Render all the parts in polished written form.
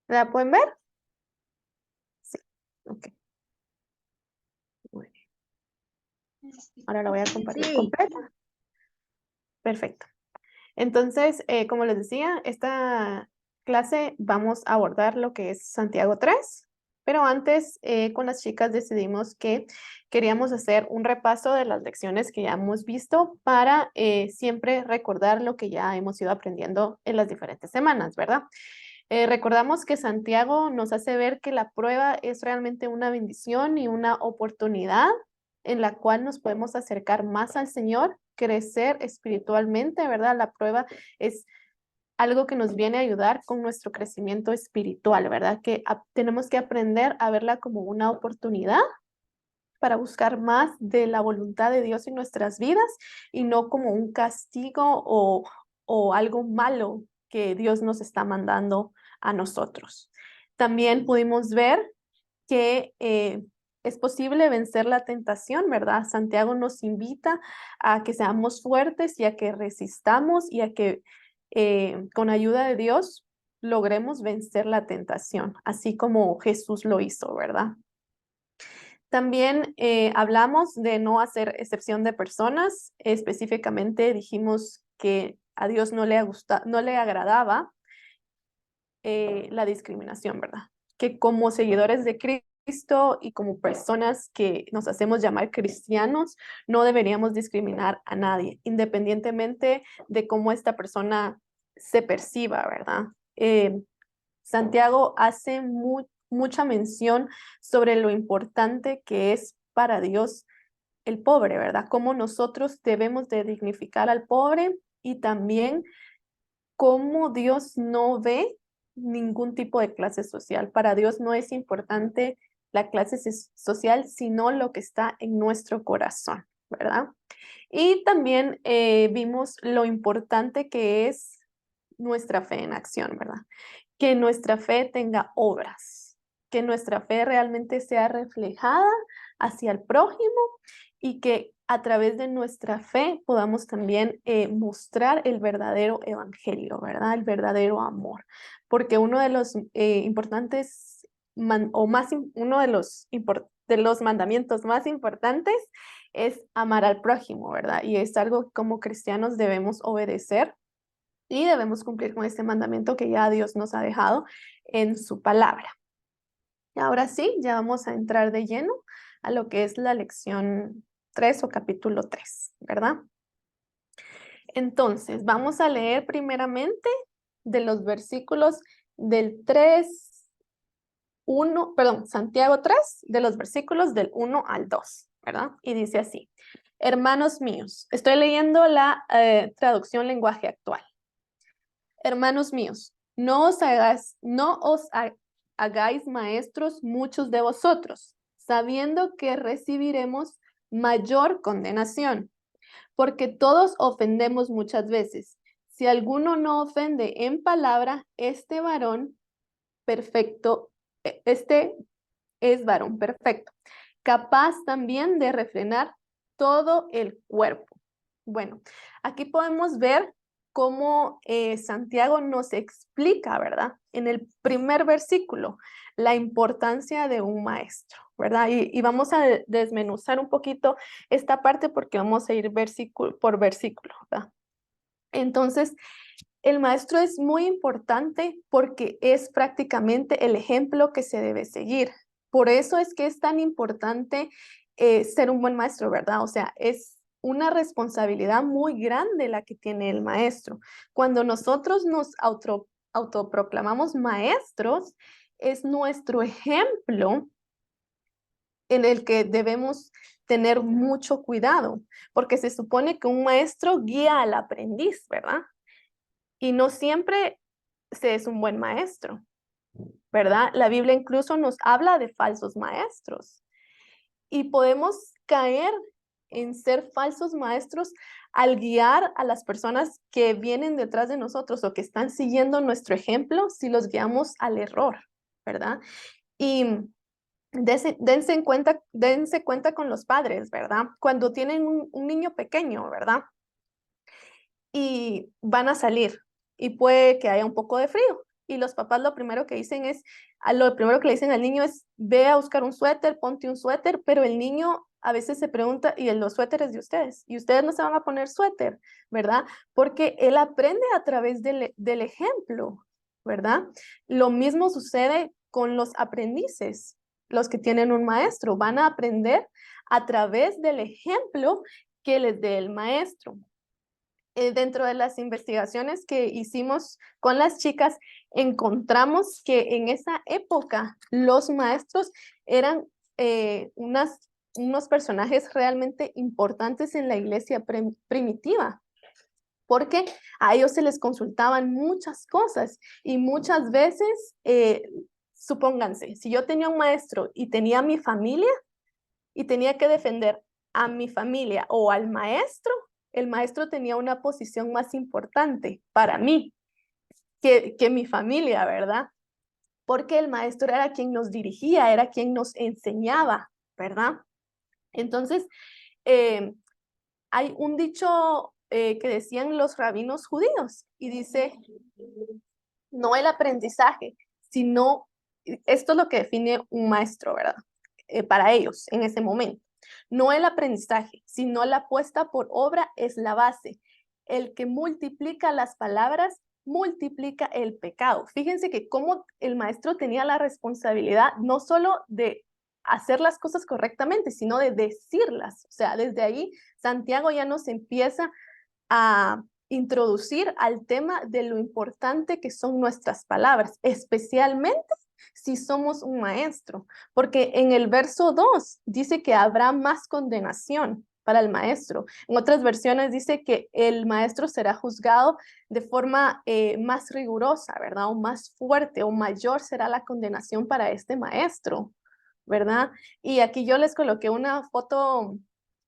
¿La pueden ver? Sí. Ok. Muy bien. Ahora la voy a compartir Sí, completa. Perfecto. Entonces, como les decía, esta clase vamos a abordar lo que es Santiago 3, pero antes con las chicas decidimos que queríamos hacer un repaso de las lecciones que ya hemos visto para siempre recordar lo que ya hemos ido aprendiendo en las diferentes semanas, ¿verdad? Recordamos que Santiago nos hace ver que la prueba es realmente una bendición y una oportunidad en la cual nos podemos acercar más al Señor, crecer espiritualmente, ¿verdad? La prueba es algo que nos viene a ayudar con nuestro crecimiento espiritual, ¿verdad? Que tenemos que aprender a verla como una oportunidad para buscar más de la voluntad de Dios en nuestras vidas y no como un castigo o algo malo que Dios nos está mandando a nosotros. También pudimos ver que es posible vencer la tentación, ¿verdad? Santiago nos invita a que seamos fuertes y a que resistamos y a que con ayuda de Dios logremos vencer la tentación, así como Jesús lo hizo, ¿verdad? También hablamos de no hacer excepción de personas. Específicamente dijimos que a Dios no le agradaba la discriminación, ¿verdad? Que como seguidores de Cristo y como personas que nos hacemos llamar cristianos, no deberíamos discriminar a nadie, independientemente de cómo esta persona se perciba, ¿verdad? Santiago hace mucha mención sobre lo importante que es para Dios el pobre, ¿verdad? Cómo nosotros debemos de dignificar al pobre y también cómo Dios no ve ningún tipo de clase social. Para Dios no es importante la clase social, sino lo que está en nuestro corazón, ¿verdad? Y también vimos lo importante que es nuestra fe en acción, ¿verdad? Que nuestra fe tenga obras, que nuestra fe realmente sea reflejada hacia el prójimo y que a través de nuestra fe podamos también mostrar el verdadero evangelio, ¿verdad? El verdadero amor. Porque uno de los importantes, uno de los mandamientos más importantes es amar al prójimo, ¿verdad? Y es algo que como cristianos debemos obedecer y debemos cumplir con este mandamiento que ya Dios nos ha dejado en su palabra. Y ahora sí, ya vamos a entrar de lleno a lo que es la lección 3 o capítulo 3, ¿verdad? Entonces, vamos a leer primeramente de los versículos del 3, 1, perdón, Santiago 3, de los versículos del 1 al 2, ¿verdad? Y dice así, hermanos míos, estoy leyendo la traducción lenguaje actual. Hermanos míos, no os hagáis maestros muchos de vosotros, sabiendo que recibiremos mayor condenación, porque todos ofendemos muchas veces. Si alguno no ofende en palabra, este varón perfecto, este es varón perfecto, capaz también de refrenar todo el cuerpo. Bueno, aquí podemos ver cómo Santiago nos explica, ¿verdad? En el primer versículo, la importancia de un maestro, ¿verdad? Y vamos a desmenuzar un poquito esta parte porque vamos a ir versículo por versículo, ¿verdad? Entonces, el maestro es muy importante porque es prácticamente el ejemplo que se debe seguir. Por eso es que es tan importante ser un buen maestro, ¿verdad? O sea, es una responsabilidad muy grande la que tiene el maestro. Cuando nosotros nos autoproclamamos maestros, es nuestro ejemplo en el que debemos tener mucho cuidado, porque se supone que un maestro guía al aprendiz, ¿verdad? Y no siempre se es un buen maestro, ¿verdad? La Biblia incluso nos habla de falsos maestros y podemos caer en ser falsos maestros al guiar a las personas que vienen detrás de nosotros o que están siguiendo nuestro ejemplo si los guiamos al error, ¿verdad? Y dense cuenta con los padres, ¿verdad? Cuando tienen un niño pequeño, ¿verdad? Y van a salir y puede que haya un poco de frío. y los papás lo primero que dicen es, lo primero que le dicen al niño es, ve a buscar un suéter, ponte un suéter, pero el niño a veces se pregunta, ¿y los suéteres de ustedes? ¿Y ustedes no se van a poner suéter? ¿Verdad? Porque él aprende a través del ejemplo, ¿verdad? Lo mismo sucede con los aprendices, los que tienen un maestro, van a aprender a través del ejemplo que les dé el maestro. Dentro de las investigaciones que hicimos con las chicas, encontramos que en esa época los maestros eran unos personajes realmente importantes en la iglesia primitiva, porque a ellos se les consultaban muchas cosas y muchas veces, supónganse, si yo tenía un maestro y tenía mi familia y tenía que defender a mi familia o al maestro, el maestro tenía una posición más importante para mí que mi familia, ¿verdad? Porque el maestro era quien nos dirigía, era quien nos enseñaba, ¿verdad? Entonces, hay un dicho que decían los rabinos judíos y dice, no el aprendizaje, sino, esto es lo que define un maestro, ¿verdad? Para ellos en ese momento. No el aprendizaje, sino la puesta por obra es la base. El que multiplica las palabras, multiplica el pecado. Fíjense que como el maestro tenía la responsabilidad no solo de hacer las cosas correctamente, sino de decirlas. O sea, desde ahí Santiago ya nos empieza a introducir al tema de lo importante que son nuestras palabras, especialmente si somos un maestro, porque en el verso 2 dice que habrá más condenación para el maestro. En otras versiones dice que el maestro será juzgado de forma más rigurosa, ¿verdad? O más fuerte o mayor será la condenación para este maestro, ¿verdad? Y aquí yo les coloqué una foto.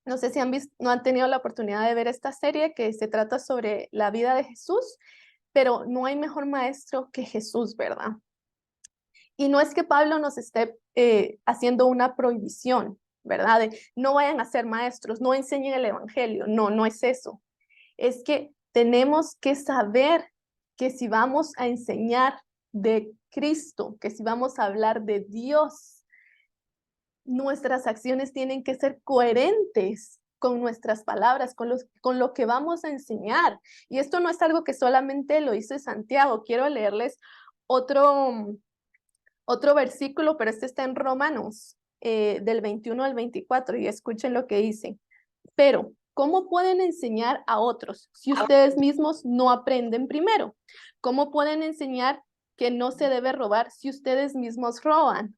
No sé si no han tenido la oportunidad de ver esta serie que se trata sobre la vida de Jesús, pero no hay mejor maestro que Jesús, ¿verdad? Y no es que Pablo nos esté haciendo una prohibición, ¿verdad? De no vayan a ser maestros, no enseñen el evangelio. No, no es eso. Es que tenemos que saber que si vamos a enseñar de Cristo, que si vamos a hablar de Dios, nuestras acciones tienen que ser coherentes con nuestras palabras, con lo que vamos a enseñar. Y esto no es algo que solamente lo hizo Santiago. Quiero leerles otro versículo, pero este está en Romanos, del 21 al 24, y escuchen lo que dice. Pero, ¿cómo pueden enseñar a otros si ustedes mismos no aprenden primero? ¿Cómo pueden enseñar que no se debe robar si ustedes mismos roban?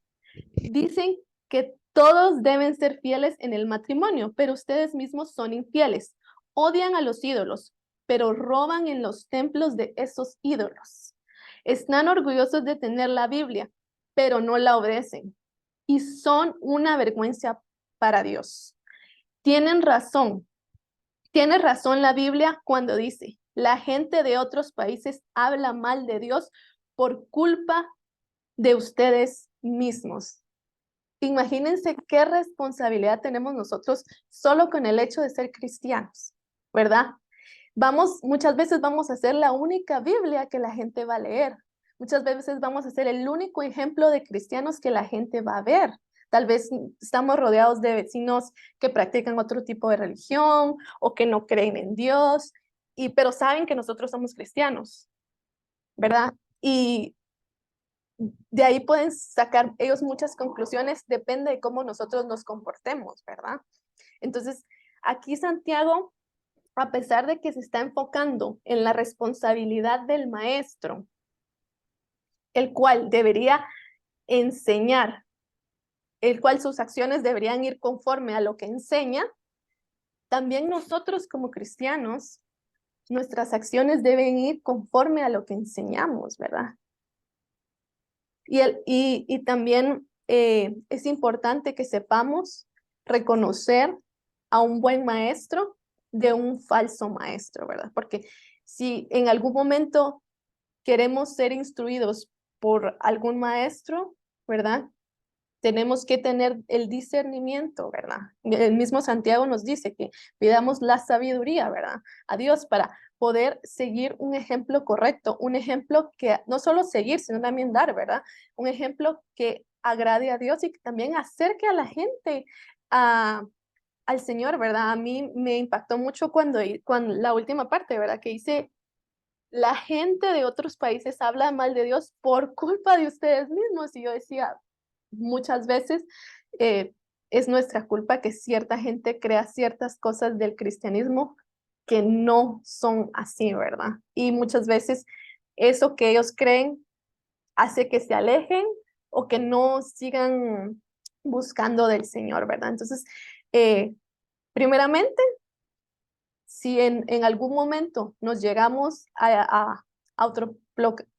Dicen que todos deben ser fieles en el matrimonio, pero ustedes mismos son infieles. Odian a los ídolos, pero roban en los templos de esos ídolos. Están orgullosos de tener la Biblia, pero no la obedecen. Y son una vergüenza para Dios. Tiene razón la Biblia cuando dice, la gente de otros países habla mal de Dios por culpa de ustedes mismos. Imagínense qué responsabilidad tenemos nosotros solo con el hecho de ser cristianos, ¿verdad? Muchas veces vamos a ser la única Biblia que la gente va a leer. Muchas veces vamos a ser el único ejemplo de cristianos que la gente va a ver. Tal vez estamos rodeados de vecinos que practican otro tipo de religión o que no creen en Dios, pero saben que nosotros somos cristianos, ¿verdad? Y de ahí pueden sacar ellos muchas conclusiones, depende de cómo nosotros nos comportemos, ¿verdad? Entonces, aquí Santiago, a pesar de que se está enfocando en la responsabilidad del maestro, el cual debería enseñar, el cual sus acciones deberían ir conforme a lo que enseña, también nosotros como cristianos, nuestras acciones deben ir conforme a lo que enseñamos, ¿verdad? Y también es importante que sepamos reconocer a un buen maestro de un falso maestro, ¿verdad? Porque si en algún momento queremos ser instruidos por algún maestro, ¿verdad? Tenemos que tener el discernimiento, ¿verdad? El mismo Santiago nos dice que pidamos la sabiduría, ¿verdad? A Dios poder seguir un ejemplo correcto, un ejemplo que no solo seguir, sino también dar, ¿verdad? Un ejemplo que agrade a Dios y que también acerque a la gente al Señor, ¿verdad? A mí me impactó mucho cuando la última parte, ¿verdad? Que dice, la gente de otros países habla mal de Dios por culpa de ustedes mismos. Y yo decía, muchas veces es nuestra culpa que cierta gente crea ciertas cosas del cristianismo que no son así, ¿verdad? Y muchas veces eso que ellos creen hace que se alejen o que no sigan buscando del Señor, ¿verdad? Entonces, primeramente, si en algún momento nos llegamos a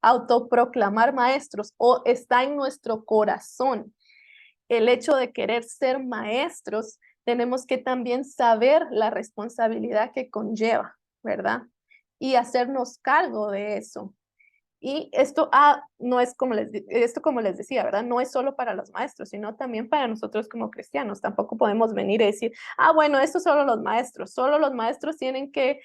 autoproclamar maestros o está en nuestro corazón el hecho de querer ser maestros, tenemos que también saber la responsabilidad que conlleva, ¿verdad? Y hacernos cargo de eso. Y esto no es esto como les decía, ¿verdad? No es solo para los maestros, sino también para nosotros como cristianos. Tampoco podemos venir y decir, bueno, esto solo los maestros tienen que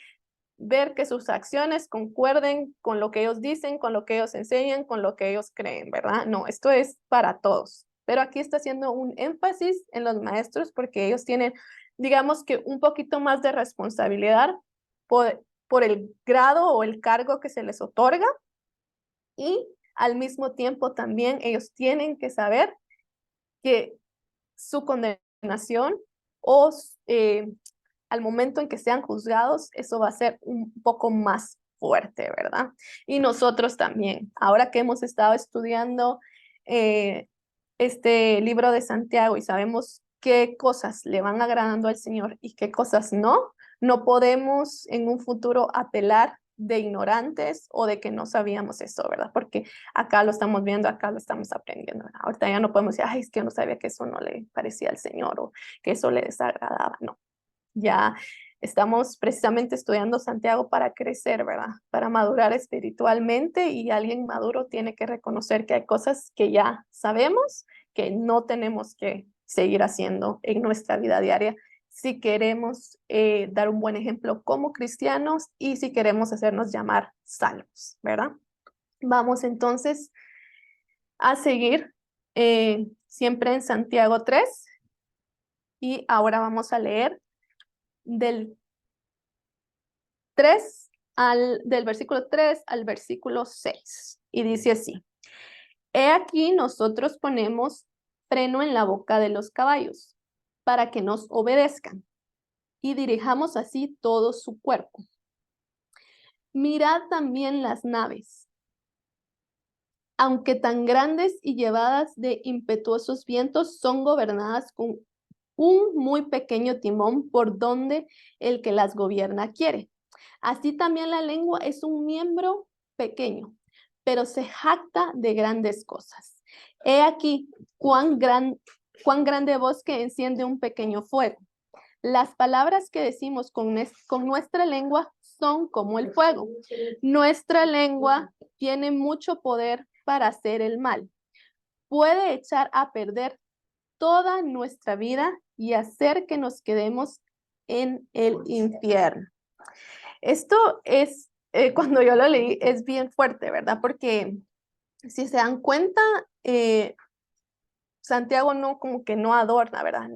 ver que sus acciones concuerden con lo que ellos dicen, con lo que ellos enseñan, con lo que ellos creen, ¿verdad? No, esto es para todos. Pero aquí está haciendo un énfasis en los maestros porque ellos tienen, digamos que un poquito más de responsabilidad por el grado o el cargo que se les otorga y al mismo tiempo también ellos tienen que saber que su condenación o al momento en que sean juzgados, eso va a ser un poco más fuerte, ¿verdad? Y nosotros también, ahora que hemos estado estudiando este libro de Santiago y sabemos qué cosas le van agradando al Señor y qué cosas no, no podemos en un futuro apelar de ignorantes o de que no sabíamos eso, ¿verdad? Porque acá lo estamos viendo, acá lo estamos aprendiendo, ¿verdad? Ahorita ya no podemos decir, es que yo no sabía que eso no le parecía al Señor o que eso le desagradaba, no. Ya estamos precisamente estudiando Santiago para crecer, ¿verdad? Para madurar espiritualmente y alguien maduro tiene que reconocer que hay cosas que ya sabemos que no tenemos que seguir haciendo en nuestra vida diaria si queremos dar un buen ejemplo como cristianos y si queremos hacernos llamar salvos, ¿verdad? Vamos entonces a seguir siempre en Santiago 3 y ahora vamos a leer del del versículo 3 al versículo 6. Y dice así, he aquí nosotros ponemos freno en la boca de los caballos para que nos obedezcan y dirijamos así todo su cuerpo. Mirad también las naves, aunque tan grandes y llevadas de impetuosos vientos, son gobernadas con un muy pequeño timón por donde el que las gobierna quiere. Así también la lengua es un miembro pequeño, pero se jacta de grandes cosas. He aquí cuán grande bosque enciende un pequeño fuego. Las palabras que decimos con nuestra lengua son como el fuego. Nuestra lengua tiene mucho poder para hacer el mal. Puede echar a perder toda nuestra vida y hacer que nos quedemos en el infierno. Esto es, cuando yo lo leí, es bien fuerte, ¿verdad? Porque si se dan cuenta, Santiago no, como que no adorna, ¿verdad?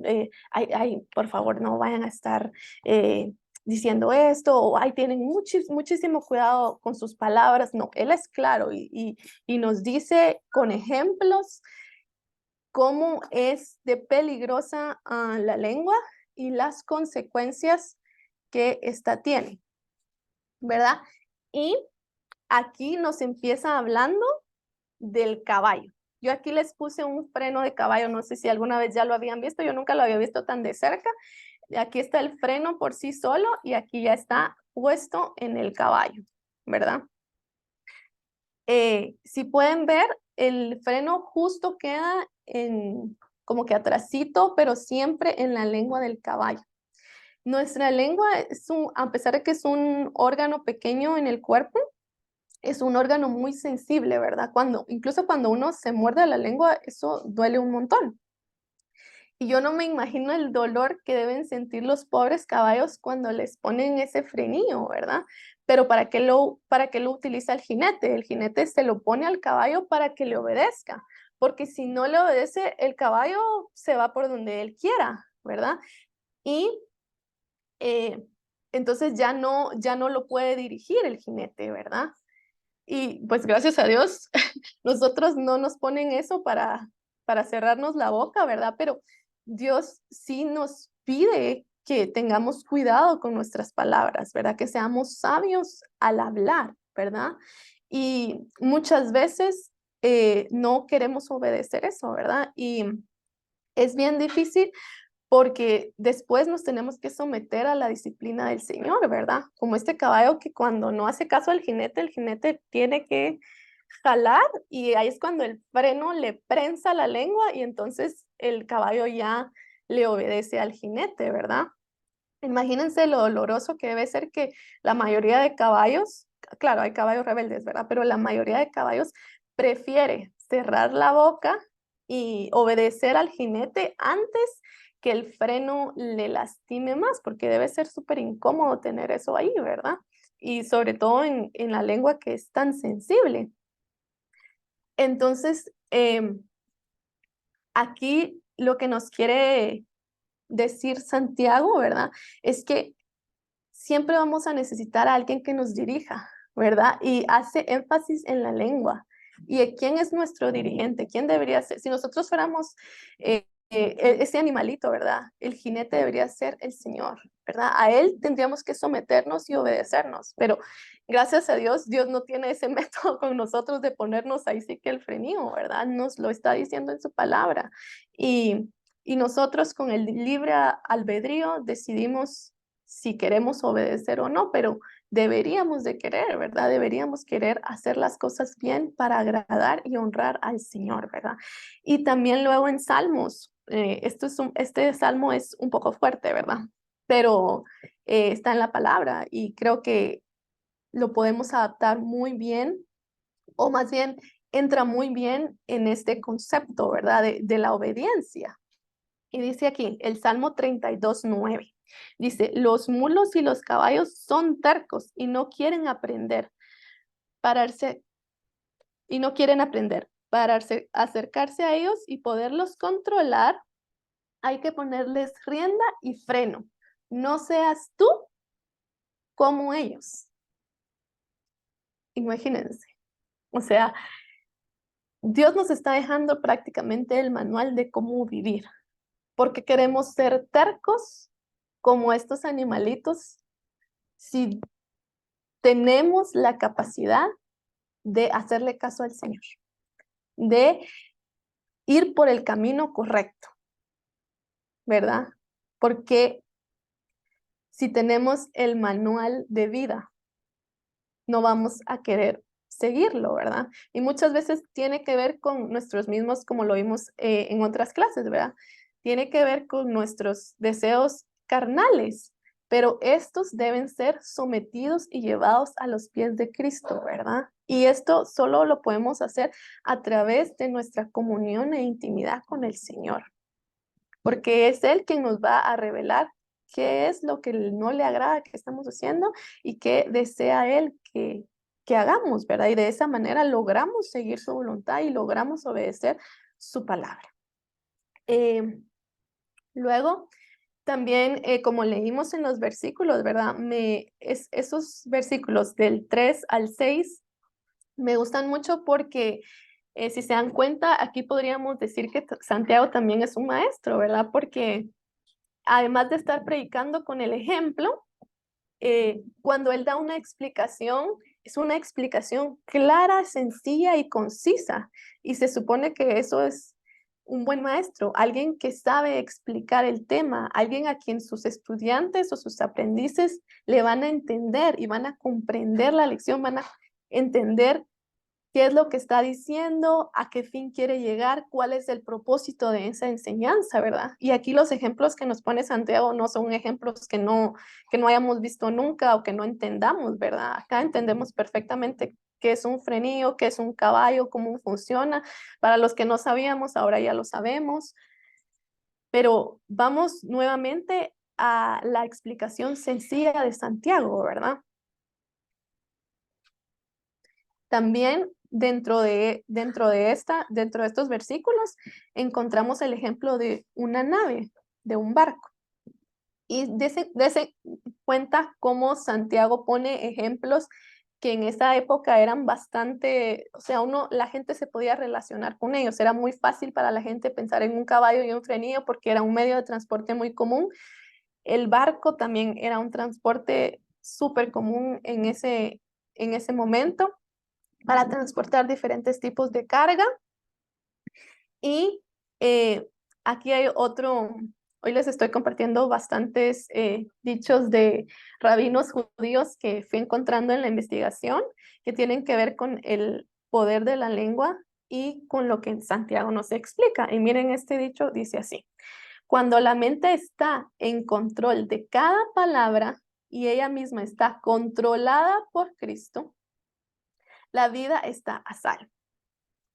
Por favor, no vayan a estar diciendo esto, o tienen muchísimo cuidado con sus palabras. No, él es claro y nos dice con ejemplos cómo es de peligrosa la lengua y las consecuencias que esta tiene, ¿verdad? Y aquí nos empieza hablando del caballo. Yo aquí les puse un freno de caballo, no sé si alguna vez ya lo habían visto, yo nunca lo había visto tan de cerca. Aquí está el freno por sí solo y aquí ya está puesto en el caballo, ¿verdad? Si pueden ver, el freno justo queda como que atrasito, pero siempre en la lengua del caballo. Nuestra lengua, a pesar de que es un órgano pequeño en el cuerpo, es un órgano muy sensible, ¿verdad? Incluso cuando uno se muerde la lengua, eso duele un montón. Y yo no me imagino el dolor que deben sentir los pobres caballos cuando les ponen ese frenillo, ¿verdad? pero para qué lo utiliza el jinete? El jinete se lo pone al caballo para que le obedezca, porque si no le obedece, el caballo se va por donde él quiera, ¿verdad? Y eh, entonces ya no lo puede dirigir el jinete, ¿verdad? Y pues gracias a Dios, nosotros no nos ponen eso para cerrarnos la boca, ¿verdad? Pero Dios sí nos pide que tengamos cuidado con nuestras palabras, ¿verdad? Que seamos sabios al hablar, ¿verdad? Y muchas veces no queremos obedecer eso, ¿verdad? Y es bien difícil porque después nos tenemos que someter a la disciplina del Señor, ¿verdad? Como este caballo que cuando no hace caso al jinete, el jinete tiene que jalar y ahí es cuando el freno le prensa la lengua y entonces el caballo ya le obedece al jinete, ¿verdad? Imagínense lo doloroso que debe ser que la mayoría de caballos, claro, hay caballos rebeldes, ¿verdad? Pero la mayoría de caballos prefiere cerrar la boca y obedecer al jinete antes que el freno le lastime más, porque debe ser súper incómodo tener eso ahí, ¿verdad? Y sobre todo en la lengua que es tan sensible. Entonces, aquí lo que nos quiere decir Santiago, ¿verdad? Es que siempre vamos a necesitar a alguien que nos dirija, ¿verdad? Y hace énfasis en la lengua. ¿Y quién es nuestro dirigente? ¿Quién debería ser? Si nosotros fuéramos ese animalito, ¿verdad? El jinete debería ser el Señor, ¿verdad? A Él tendríamos que someternos y obedecernos, pero gracias a Dios, Dios no tiene ese método con nosotros de ponernos ahí sí que el frenillo, ¿verdad? Nos lo está diciendo en su palabra. Y nosotros con el libre albedrío decidimos si queremos obedecer o no, pero deberíamos de querer, ¿verdad? Deberíamos querer hacer las cosas bien para agradar y honrar al Señor, ¿verdad? Y también luego en Salmos, este salmo es un poco fuerte, ¿verdad? Pero está en la palabra y creo que lo podemos adaptar muy bien, o más bien entra muy bien en este concepto, ¿verdad? De la obediencia. Y dice aquí, el Salmo 32:9. Dice, los mulos y los caballos son tercos y no quieren aprender. Pararse, y no quieren aprender. Para acercarse a ellos y poderlos controlar, hay que ponerles rienda y freno. No seas tú como ellos. Imagínense. O sea, Dios nos está dejando prácticamente el manual de cómo vivir, porque queremos ser tercos como estos animalitos. Si tenemos la capacidad de hacerle caso al Señor, de ir por el camino correcto, ¿verdad? Porque si tenemos el manual de vida, no vamos a querer seguirlo, ¿verdad? Y muchas veces tiene que ver con nuestros mismos, como lo vimos en otras clases, ¿verdad? Tiene que ver con nuestros deseos carnales, pero estos deben ser sometidos y llevados a los pies de Cristo, ¿verdad? Y esto solo lo podemos hacer a través de nuestra comunión e intimidad con el Señor, porque es Él quien nos va a revelar qué es lo que no le agrada que estamos haciendo y qué desea Él que hagamos, ¿verdad? Y de esa manera logramos seguir su voluntad y logramos obedecer su palabra. Luego, también, como leímos en los versículos, ¿verdad? Esos versículos del 3 al 6 me gustan mucho porque si se dan cuenta, aquí podríamos decir que Santiago también es un maestro, ¿verdad? Porque además de estar predicando con el ejemplo, cuando él da una explicación, es una explicación clara, sencilla y concisa. Y se supone que eso es un buen maestro, alguien que sabe explicar el tema, alguien a quien sus estudiantes o sus aprendices le van a entender y van a comprender la lección, van a entender qué es lo que está diciendo, a qué fin quiere llegar, cuál es el propósito de esa enseñanza, ¿verdad? Y aquí los ejemplos que nos pone Santiago no son ejemplos que no hayamos visto nunca o que no entendamos, ¿verdad? Acá entendemos perfectamente qué es un frenillo, qué es un caballo, cómo funciona. Para los que no sabíamos, ahora ya lo sabemos. Pero vamos nuevamente a la explicación sencilla de Santiago, ¿verdad? También dentro de estos versículos encontramos el ejemplo de una nave, de un barco. Y dese cuenta cómo Santiago pone ejemplos que en esa época eran bastante, o sea, la gente se podía relacionar con ellos. Era muy fácil para la gente pensar en un caballo y un frenillo porque era un medio de transporte muy común. El barco también era un transporte súper común en ese momento para transportar diferentes tipos de carga. Y aquí hay hoy les estoy compartiendo bastantes dichos de rabinos judíos que fui encontrando en la investigación que tienen que ver con el poder de la lengua y con lo que Santiago nos explica. Y miren, este dicho dice así: cuando la mente está en control de cada palabra y ella misma está controlada por Cristo, la vida está a salvo.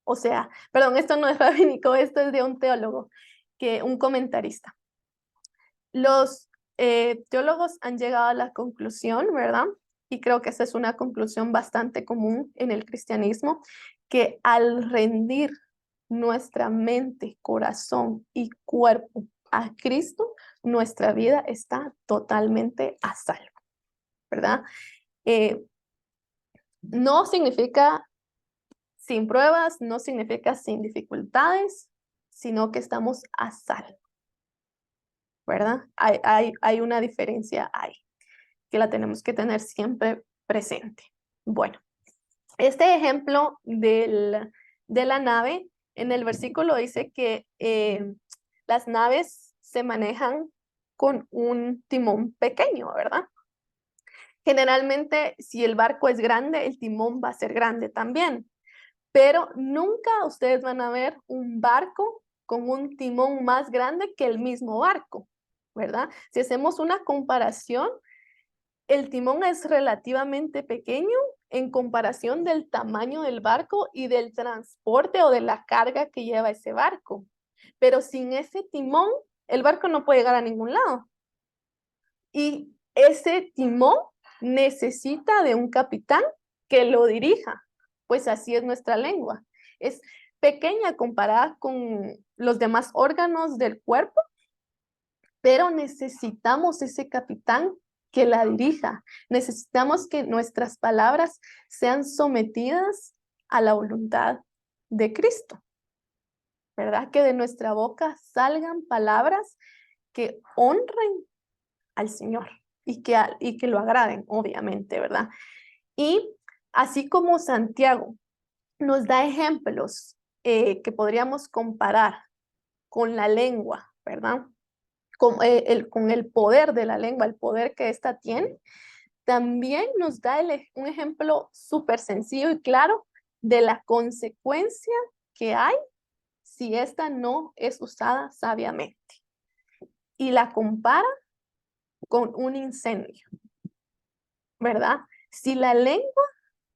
O sea, perdón, esto no es rabínico, esto es de un teólogo, un comentarista. Los teólogos han llegado a la conclusión, ¿verdad? Y creo que esa es una conclusión bastante común en el cristianismo, que al rendir nuestra mente, corazón y cuerpo a Cristo, nuestra vida está totalmente a salvo, ¿verdad? No significa sin pruebas, no significa sin dificultades, sino que estamos a salvo, ¿verdad? Hay una diferencia ahí, que la tenemos que tener siempre presente. Bueno, este ejemplo de la nave, en el versículo dice que las naves se manejan con un timón pequeño, ¿verdad? Generalmente, si el barco es grande, el timón va a ser grande también. Pero nunca ustedes van a ver un barco con un timón más grande que el mismo barco, ¿verdad? Si hacemos una comparación, el timón es relativamente pequeño en comparación del tamaño del barco y del transporte o de la carga que lleva ese barco. Pero sin ese timón, el barco no puede llegar a ningún lado. Y ese timón necesita de un capitán que lo dirija, pues así es nuestra lengua. Es pequeña comparada con los demás órganos del cuerpo, pero necesitamos ese capitán que la dirija. Necesitamos que nuestras palabras sean sometidas a la voluntad de Cristo, ¿verdad? Que de nuestra boca salgan palabras que honren al Señor y que lo agraden, obviamente, ¿verdad? Y así como Santiago nos da ejemplos que podríamos comparar con la lengua, ¿verdad? Con el poder de la lengua, el poder que ésta tiene, también nos da un ejemplo súper sencillo y claro de la consecuencia que hay si esta no es usada sabiamente. Y la compara con un incendio, ¿verdad? Si la lengua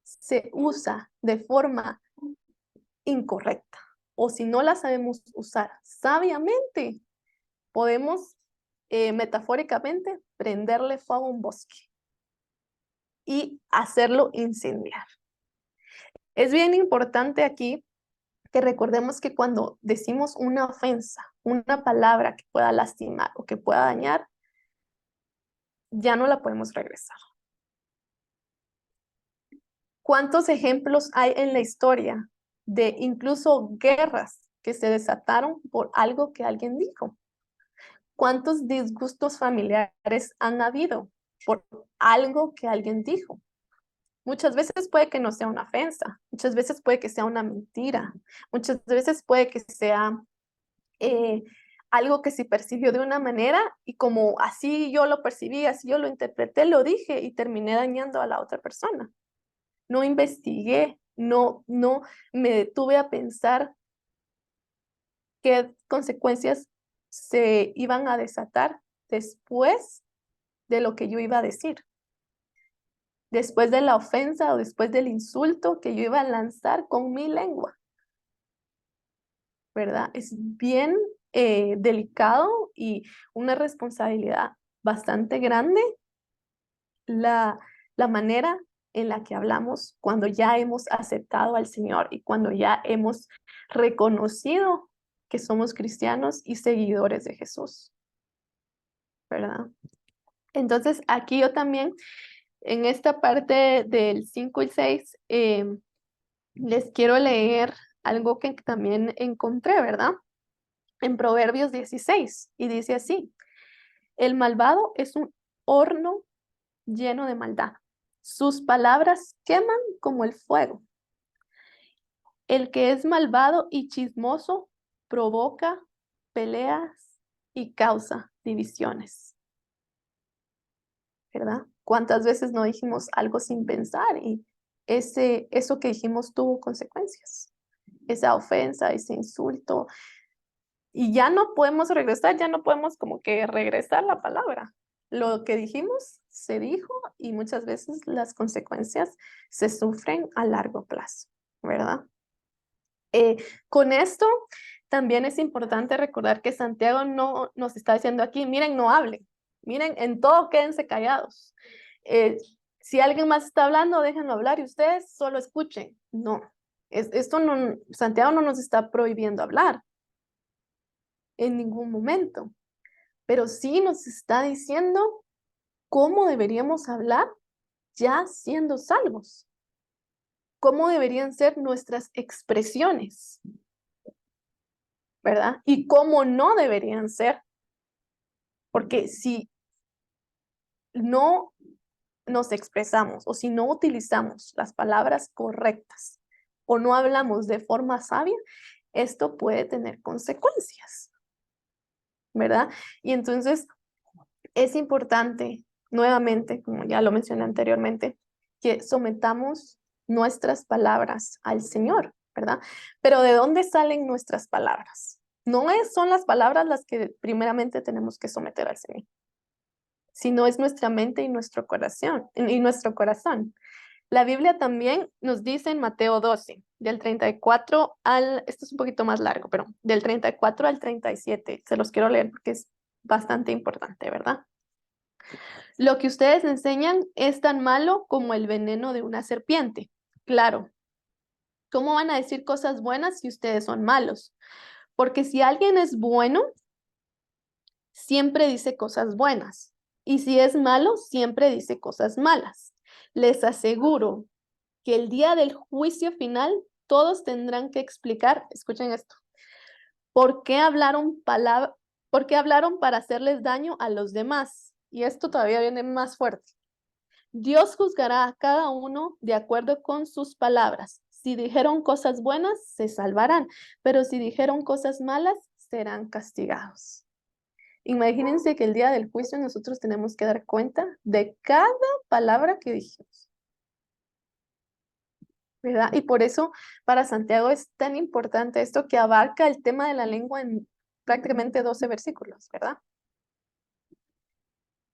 se usa de forma incorrecta o si no la sabemos usar sabiamente, podemos metafóricamente prenderle fuego a un bosque y hacerlo incendiar. Es bien importante aquí que recordemos que cuando decimos una ofensa, una palabra que pueda lastimar o que pueda dañar, ya no la podemos regresar. ¿Cuántos ejemplos hay en la historia de incluso guerras que se desataron por algo que alguien dijo? ¿Cuántos disgustos familiares han habido por algo que alguien dijo? Muchas veces puede que no sea una ofensa, muchas veces puede que sea una mentira, muchas veces puede que sea eh, algo que se percibió de una manera y como así yo lo percibí, así yo lo interpreté, lo dije y terminé dañando a la otra persona. No investigué, no me detuve a pensar qué consecuencias se iban a desatar después de lo que yo iba a decir, después de la ofensa o después del insulto que yo iba a lanzar con mi lengua, ¿verdad? Es bien delicado y una responsabilidad bastante grande la manera en la que hablamos cuando ya hemos aceptado al Señor y cuando ya hemos reconocido que somos cristianos y seguidores de Jesús, ¿verdad? Entonces, aquí yo también, en esta parte del 5 y 6, les quiero leer algo que también encontré, ¿verdad? En Proverbios 16, y dice así: el malvado es un horno lleno de maldad. Sus palabras queman como el fuego. El que es malvado y chismoso provoca peleas y causa divisiones, ¿verdad? ¿Cuántas veces no dijimos algo sin pensar y eso que dijimos tuvo consecuencias? Esa ofensa, ese insulto, y ya no podemos regresar, ya no podemos como que regresar la palabra. Lo que dijimos se dijo y muchas veces las consecuencias se sufren a largo plazo, ¿verdad? Con esto también es importante recordar que Santiago no nos está diciendo aquí, miren, no hablen, miren, en todo quédense callados. Eh, si alguien más está hablando, déjenlo hablar y ustedes solo escuchen. No, esto no, Santiago no nos está prohibiendo hablar en ningún momento, pero sí nos está diciendo cómo deberíamos hablar ya siendo salvos, cómo deberían ser nuestras expresiones, ¿verdad? Y cómo no deberían ser, porque si no nos expresamos o si no utilizamos las palabras correctas o no hablamos de forma sabia, esto puede tener consecuencias, ¿verdad? Y entonces es importante, nuevamente, como ya lo mencioné anteriormente, que sometamos nuestras palabras al Señor, ¿verdad? Pero ¿de dónde salen nuestras palabras? Son las palabras las que primeramente tenemos que someter al Señor, sino es nuestra mente y nuestro corazón, La Biblia también nos dice en Mateo 12, del 34 esto es un poquito más largo, pero del 34 al 37, se los quiero leer porque es bastante importante, ¿verdad? Lo que ustedes enseñan es tan malo como el veneno de una serpiente. Claro, ¿cómo van a decir cosas buenas si ustedes son malos? Porque si alguien es bueno, siempre dice cosas buenas. Y si es malo, siempre dice cosas malas. Les aseguro que el día del juicio final, todos tendrán que explicar, escuchen esto, ¿por qué por qué hablaron para hacerles daño a los demás? Y esto todavía viene más fuerte. Dios juzgará a cada uno de acuerdo con sus palabras. Si dijeron cosas buenas, se salvarán, pero si dijeron cosas malas, serán castigados. Imagínense que el día del juicio nosotros tenemos que dar cuenta de cada palabra que dijimos, ¿verdad? Y por eso para Santiago es tan importante esto que abarca el tema de la lengua en prácticamente 12 versículos, ¿verdad?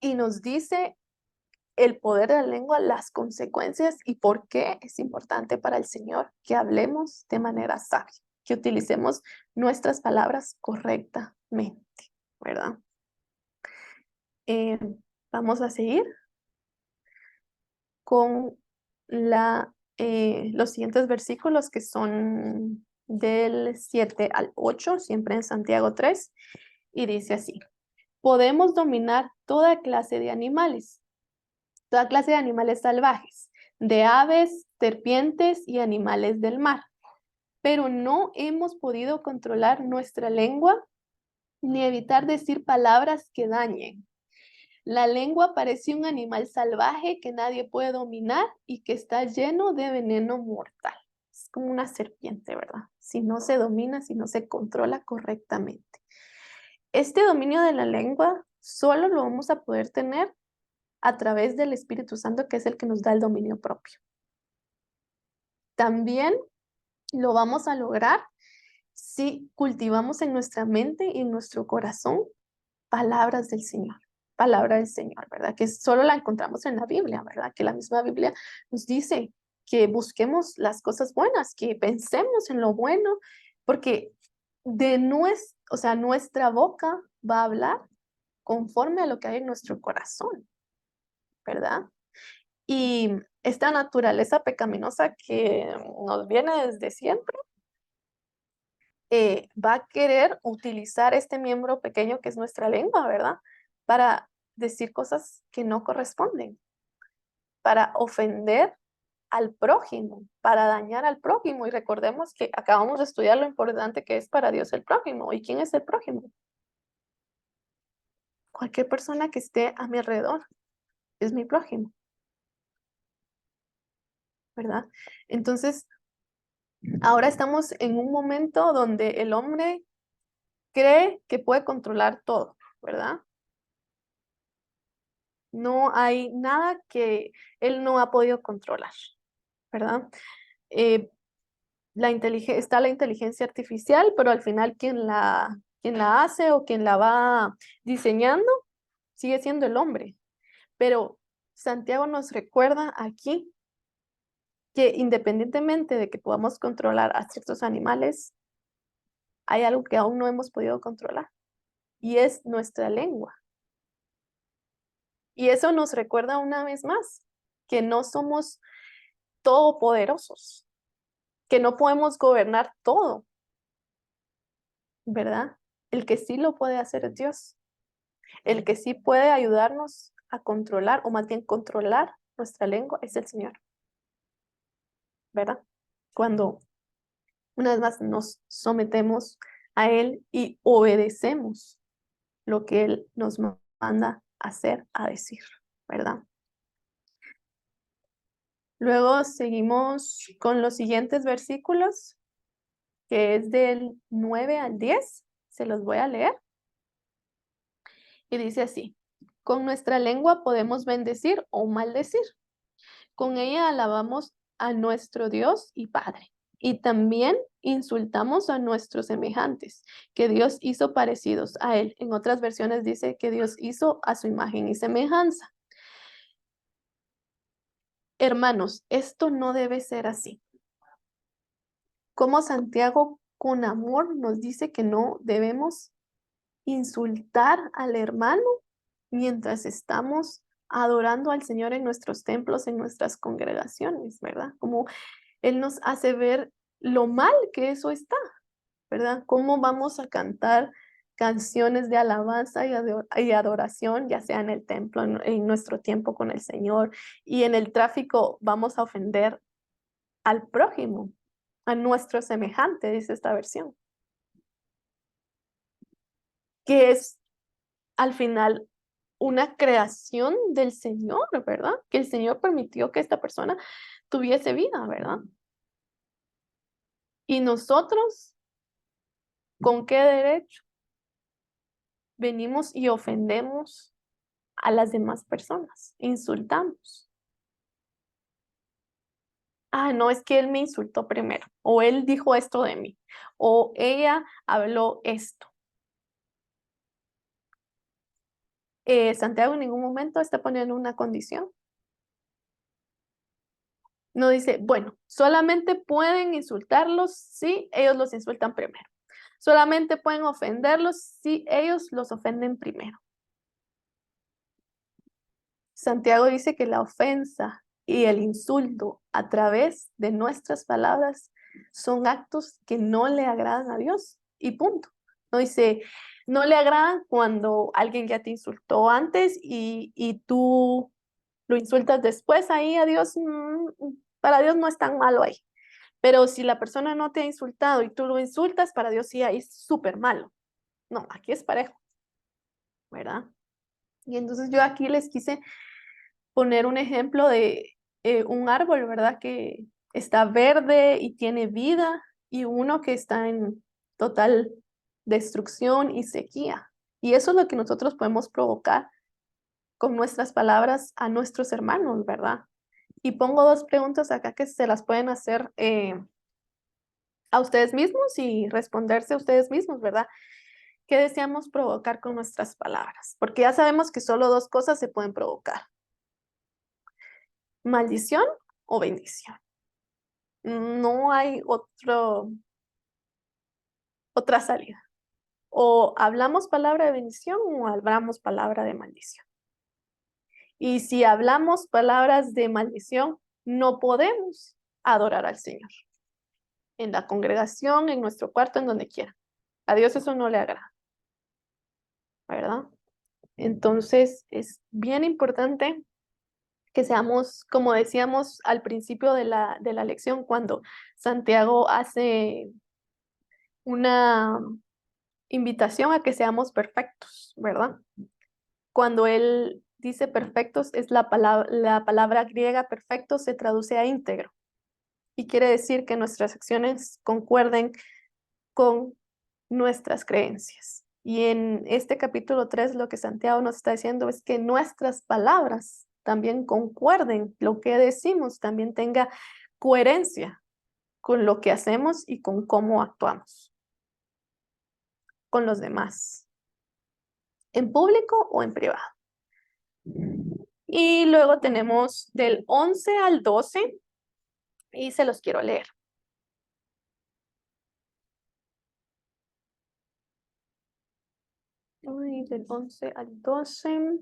Y nos dice el poder de la lengua, las consecuencias y por qué es importante para el Señor que hablemos de manera sabia, que utilicemos nuestras palabras correctamente, ¿verdad? Eh, Vamos a seguir con los siguientes versículos que son del 7 al 8, siempre en Santiago 3, y dice así: podemos dominar toda clase de animales salvajes, de aves, serpientes y animales del mar, pero no hemos podido controlar nuestra lengua ni evitar decir palabras que dañen. La lengua parece un animal salvaje que nadie puede dominar y que está lleno de veneno mortal. Es como una serpiente, ¿verdad? Si no se domina, si no se controla correctamente. Este dominio de la lengua solo lo vamos a poder tener a través del Espíritu Santo, que es el que nos da el dominio propio. También lo vamos a lograr si cultivamos en nuestra mente y en nuestro corazón palabras del Señor, palabra del Señor, ¿verdad? Que solo la encontramos en la Biblia, ¿verdad? Que la misma Biblia nos dice que busquemos las cosas buenas, que pensemos en lo bueno, porque nuestra boca va a hablar conforme a lo que hay en nuestro corazón, ¿verdad? Y esta naturaleza pecaminosa que nos viene desde siempre, va a querer utilizar este miembro pequeño que es nuestra lengua, ¿verdad? Para decir cosas que no corresponden, para ofender al prójimo, para dañar al prójimo. Y recordemos que acabamos de estudiar lo importante que es para Dios el prójimo. ¿Y quién es el prójimo? Cualquier persona que esté a mi alrededor es mi prójimo, ¿verdad? Entonces, ahora estamos en un momento donde el hombre cree que puede controlar todo, ¿verdad? No hay nada que él no ha podido controlar, ¿verdad? Eh, está la inteligencia artificial, pero al final quien la hace o quien la va diseñando sigue siendo el hombre. Pero Santiago nos recuerda aquí que independientemente de que podamos controlar a ciertos animales, hay algo que aún no hemos podido controlar y es nuestra lengua. Y eso nos recuerda una vez más que no somos todopoderosos, que no podemos gobernar todo, ¿verdad? El que sí lo puede hacer es Dios. El que sí puede ayudarnos a controlar, o más bien controlar nuestra lengua, es el Señor, ¿verdad? Cuando una vez más nos sometemos a Él y obedecemos lo que Él nos manda a hacer, a decir, ¿verdad? Luego seguimos con los siguientes versículos, que es del 9 al 10. Se los voy a leer. Y dice así: con nuestra lengua podemos bendecir o maldecir. Con ella alabamos a nuestro Dios y Padre. Y también insultamos a nuestros semejantes, que Dios hizo parecidos a Él. En otras versiones dice que Dios hizo a su imagen y semejanza. Hermanos, esto no debe ser así. Como Santiago con amor nos dice que no debemos insultar al hermano mientras estamos adorando al Señor en nuestros templos, en nuestras congregaciones, ¿verdad? Como Él nos hace ver lo mal que eso está, ¿verdad? Cómo vamos a cantar canciones de alabanza y adoración, ya sea en el templo, en nuestro tiempo con el Señor, y en el tráfico vamos a ofender al prójimo, a nuestro semejante, dice esta versión, que es al final una creación del Señor, ¿verdad? Que el Señor permitió que esta persona tuviese vida, ¿verdad? Y nosotros, ¿con qué derecho venimos y ofendemos a las demás personas? Insultamos. Ah, no, es que él me insultó primero, o él dijo esto de mí, o ella habló esto. Santiago en ningún momento está poniendo una condición. No dice, bueno, solamente pueden insultarlos si ellos los insultan primero. Solamente pueden ofenderlos si ellos los ofenden primero. Santiago dice que la ofensa y el insulto a través de nuestras palabras son actos que no le agradan a Dios y punto. No dice, no le agradan cuando alguien ya te insultó antes y tú lo insultas después ahí a Dios, para Dios no es tan malo ahí. Pero si la persona no te ha insultado y tú lo insultas, para Dios sí ahí es súper malo. No, aquí es parejo, ¿verdad? Y entonces yo aquí les quise poner un ejemplo de un árbol, ¿verdad? Que está verde y tiene vida y uno que está en total destrucción y sequía. Y eso es lo que nosotros podemos provocar con nuestras palabras a nuestros hermanos, ¿verdad? Y pongo dos preguntas acá que se las pueden hacer a ustedes mismos y responderse a ustedes mismos, ¿verdad? ¿Qué deseamos provocar con nuestras palabras? Porque ya sabemos que solo dos cosas se pueden provocar: maldición o bendición. No hay otra salida. O hablamos palabra de bendición o hablamos palabra de maldición. Y si hablamos palabras de maldición, no podemos adorar al Señor. En la congregación, en nuestro cuarto, en donde quiera. A Dios eso no le agrada, ¿verdad? Entonces, es bien importante que seamos, como decíamos al principio de la lección, cuando Santiago hace una invitación a que seamos perfectos, ¿verdad? Cuando él dice perfectos, es la palabra griega perfecto se traduce a íntegro y quiere decir que nuestras acciones concuerden con nuestras creencias. Y en este capítulo 3 lo que Santiago nos está diciendo es que nuestras palabras también concuerden, lo que decimos también tenga coherencia con lo que hacemos y con cómo actuamos con los demás, en público o en privado. Y luego tenemos del 11 al 12 y se los quiero leer. Ay, del 11 al 12.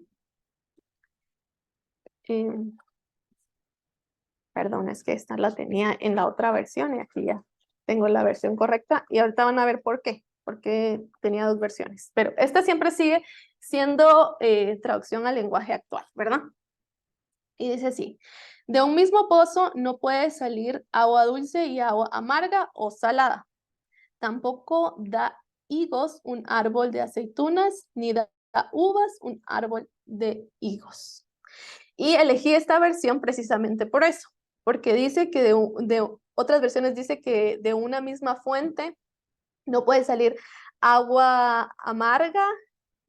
Perdón, es que esta la tenía en la otra versión y aquí ya tengo la versión correcta y ahorita van a ver por qué, porque tenía dos versiones. Pero esta siempre sigue siendo traducción al lenguaje actual, ¿verdad? Y dice así, de un mismo pozo no puede salir agua dulce y agua amarga o salada. Tampoco da higos un árbol de aceitunas, ni da uvas un árbol de higos. Y elegí esta versión precisamente por eso, porque dice que de otras versiones dice que de una misma fuente no puede salir agua amarga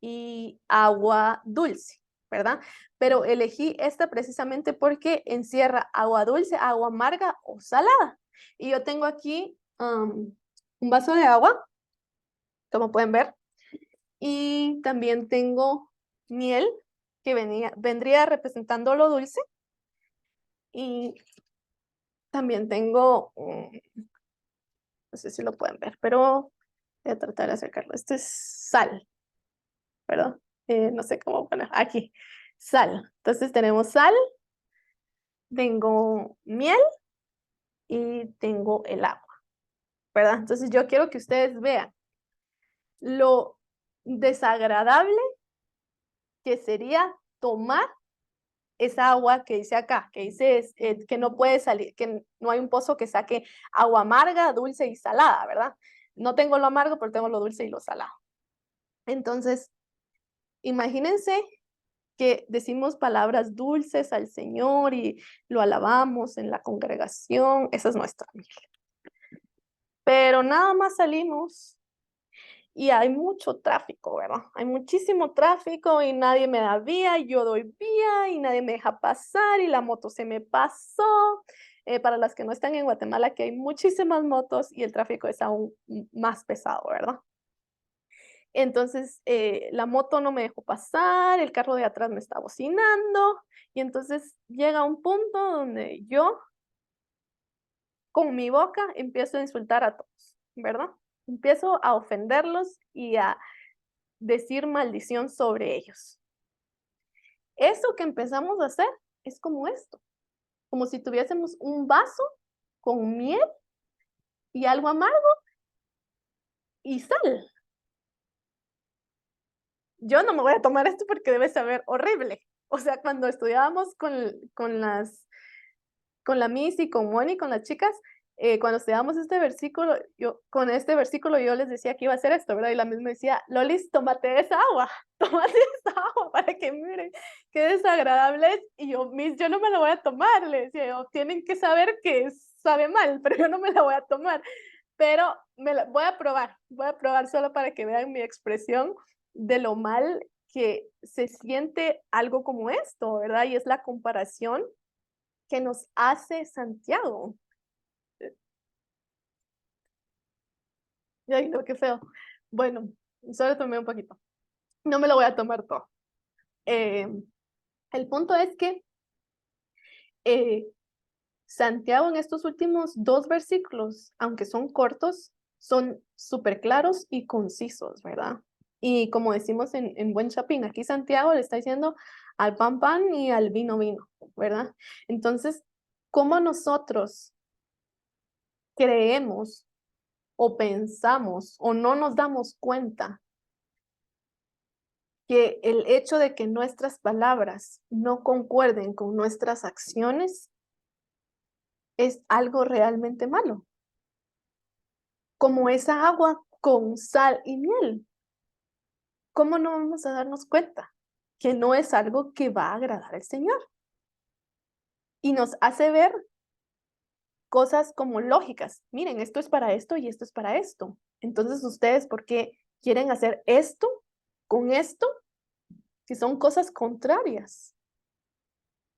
y agua dulce, ¿verdad? Pero elegí esta precisamente porque encierra agua dulce, agua amarga o salada. Y yo tengo aquí un vaso de agua, como pueden ver, y también tengo miel que vendría representando lo dulce. Y también tengo, no sé si lo pueden ver, pero voy a tratar de acercarlo. Esto es sal, ¿verdad? No sé cómo poner, aquí, sal. Entonces tenemos sal, tengo miel y tengo el agua, ¿verdad? Entonces yo quiero que ustedes vean lo desagradable que sería tomar esa agua que dice acá, que dice que no puede salir, que no hay un pozo que saque agua amarga, dulce y salada, ¿verdad? No tengo lo amargo, pero tengo lo dulce y lo salado. Entonces, imagínense que decimos palabras dulces al Señor y lo alabamos en la congregación, esa es nuestra miel. Pero nada más salimos y hay mucho tráfico, ¿verdad? Hay muchísimo tráfico y nadie me da vía, y yo doy vía y nadie me deja pasar y la moto se me pasó. Para las que no están en Guatemala, que hay muchísimas motos y el tráfico es aún más pesado, ¿verdad? Entonces, la moto no me dejó pasar, el carro de atrás me está bocinando y entonces llega un punto donde yo con mi boca empiezo a insultar a todos, ¿verdad? Empiezo a ofenderlos y a decir maldición sobre ellos. Eso que empezamos a hacer es como esto, como si tuviésemos un vaso con miel y algo amargo y sal. Yo no me voy a tomar esto porque debe saber horrible. O sea, cuando estudiábamos con la Miss y con Moni, con las chicas, cuando estudiábamos este versículo, con este versículo yo les decía que iba a hacer esto, ¿verdad? Y la misma decía, Lolis, tómate esa agua, tómate esa agua para que miren qué desagradable es. Y yo, Miss, yo no me la voy a tomar, le decía yo, tienen que saber que sabe mal, pero yo no me la voy a tomar. Pero voy a probar solo para que vean mi expresión de lo mal que se siente algo como esto, ¿verdad? Y es la comparación que nos hace Santiago. Ay, no, qué feo. Bueno, solo tomé un poquito. No me lo voy a tomar todo. Eh, el punto es que eh, Santiago en estos últimos dos versículos, aunque son cortos, son súper claros y concisos, ¿verdad? Y como decimos en buen chapín, aquí Santiago le está diciendo al pan pan y al vino vino, ¿verdad? Entonces, cómo nosotros creemos o pensamos o no nos damos cuenta que el hecho de que nuestras palabras no concuerden con nuestras acciones es algo realmente malo, como esa agua con sal y miel. ¿Cómo no vamos a darnos cuenta que no es algo que va a agradar al Señor? Y nos hace ver cosas como lógicas. Miren, esto es para esto y esto es para esto. Entonces, ustedes, ¿por qué quieren hacer esto con esto? Si son cosas contrarias.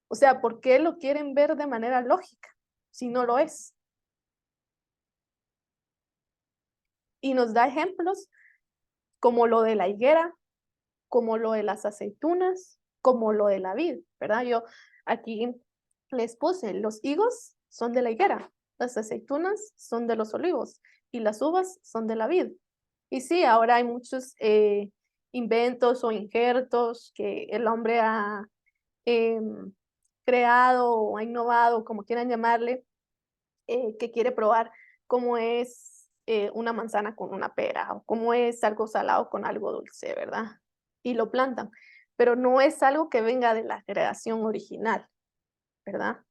O sea, ¿por qué lo quieren ver de manera lógica si no lo es? Y nos da ejemplos como lo de la higuera, como lo de las aceitunas, como lo de la vid, ¿verdad? Yo aquí les puse, los higos son de la higuera, las aceitunas son de los olivos y las uvas son de la vid. Y sí, ahora hay muchos inventos o injertos que el hombre ha creado o ha innovado, como quieran llamarle, que quiere probar cómo es una manzana con una pera o cómo es algo salado con algo dulce, ¿verdad? Y lo plantan, pero no es algo que venga de la creación original, ¿verdad?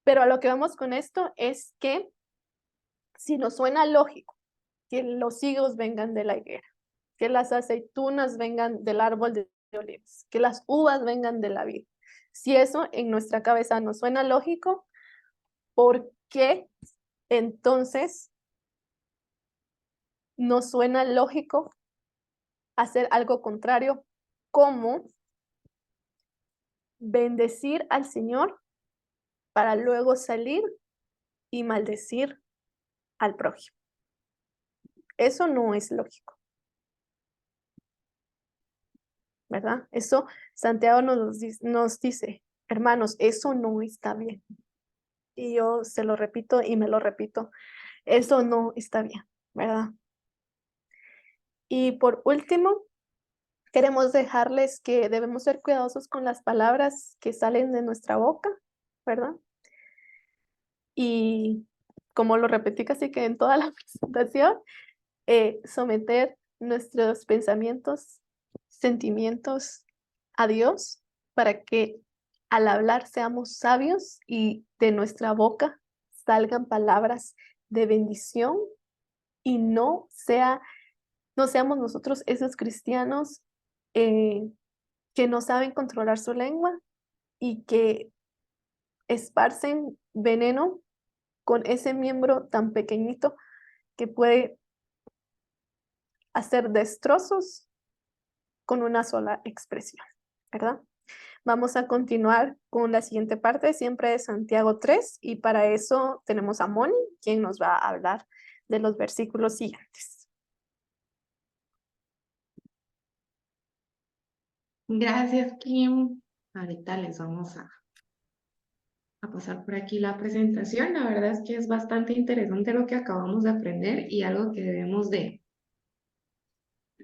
Pero a lo que vamos con esto es que si nos suena lógico que los higos vengan de la higuera, que las aceitunas vengan del árbol de olivos, que las uvas vengan de la vid, si eso en nuestra cabeza nos suena lógico, ¿por qué entonces nos suena lógico hacer algo contrario, como bendecir al Señor para luego salir y maldecir al prójimo? Eso no es lógico, ¿verdad? Eso Santiago nos dice, hermanos, eso no está bien. Y yo se lo repito y me lo repito, eso no está bien, ¿verdad? Y por último, queremos dejarles que debemos ser cuidadosos con las palabras que salen de nuestra boca, ¿verdad? Y como lo repetí casi que en toda la presentación, someter nuestros pensamientos, sentimientos a Dios para que al hablar seamos sabios y de nuestra boca salgan palabras de bendición y no seamos nosotros esos cristianos que no saben controlar su lengua y que esparcen veneno con ese miembro tan pequeñito que puede hacer destrozos con una sola expresión, ¿verdad? Vamos a continuar con la siguiente parte, siempre de Santiago 3, y para eso tenemos a Moni, quien nos va a hablar de los versículos siguientes. Gracias, Kim. Ahorita les vamos a pasar por aquí la presentación. La verdad es que es bastante interesante lo que acabamos de aprender y algo que debemos de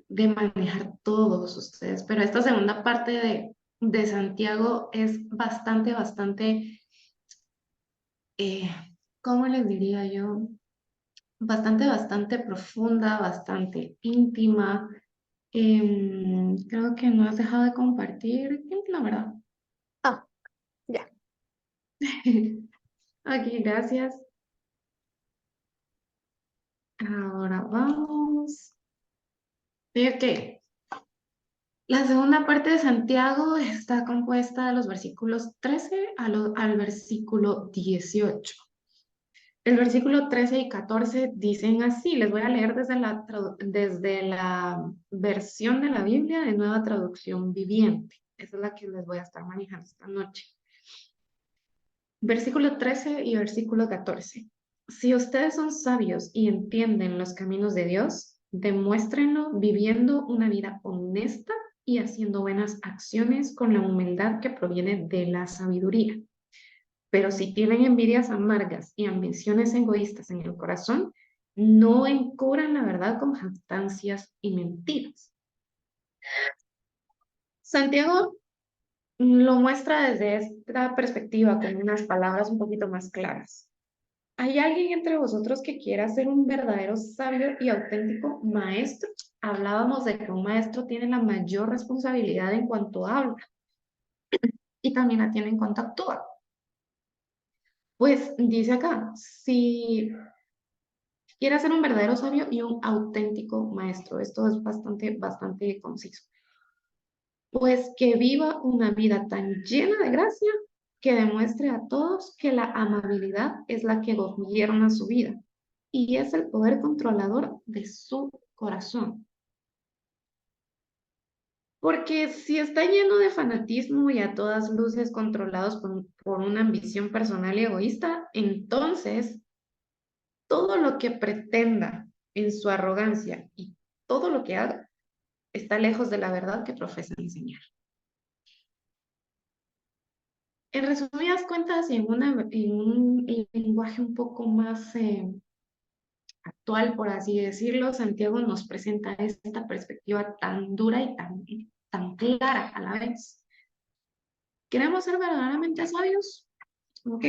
manejar todos ustedes. Pero esta segunda parte de Santiago es bastante, eh, ¿cómo les diría yo? Bastante profunda, bastante íntima. Creo que no has dejado de compartir, Kim, la verdad. Ah, ya. Aquí, gracias. Ahora vamos. Ok. La segunda parte de Santiago está compuesta de los versículos 13 al versículo 18. El versículo 13 y 14 dicen así, les voy a leer desde la versión de la Biblia de Nueva Traducción Viviente. Esa es la que les voy a estar manejando esta noche. Versículo 13 y versículo 14. Si ustedes son sabios y entienden los caminos de Dios, demuéstrenlo viviendo una vida honesta y haciendo buenas acciones con la humildad que proviene de la sabiduría. Pero si tienen envidias amargas y ambiciones egoístas en el corazón, no encubran la verdad con jactancias y mentiras. Santiago lo muestra desde esta perspectiva, con unas palabras un poquito más claras. ¿Hay alguien entre vosotros que quiera ser un verdadero sabio y auténtico maestro? Hablábamos de que un maestro tiene la mayor responsabilidad en cuanto habla y también la tiene en cuanto actúa. Pues dice acá, si quiere ser un verdadero sabio y un auténtico maestro, esto es bastante conciso, pues que viva una vida tan llena de gracia que demuestre a todos que la amabilidad es la que gobierna su vida y es el poder controlador de su corazón. Porque si está lleno de fanatismo y a todas luces controlados por una ambición personal y egoísta, entonces todo lo que pretenda en su arrogancia y todo lo que haga está lejos de la verdad que profesa enseñar. En resumidas cuentas, y en un lenguaje un poco más actual, por así decirlo, Santiago nos presenta esta perspectiva tan dura y tan clara a la vez. ¿Queremos ser verdaderamente sabios? Ok.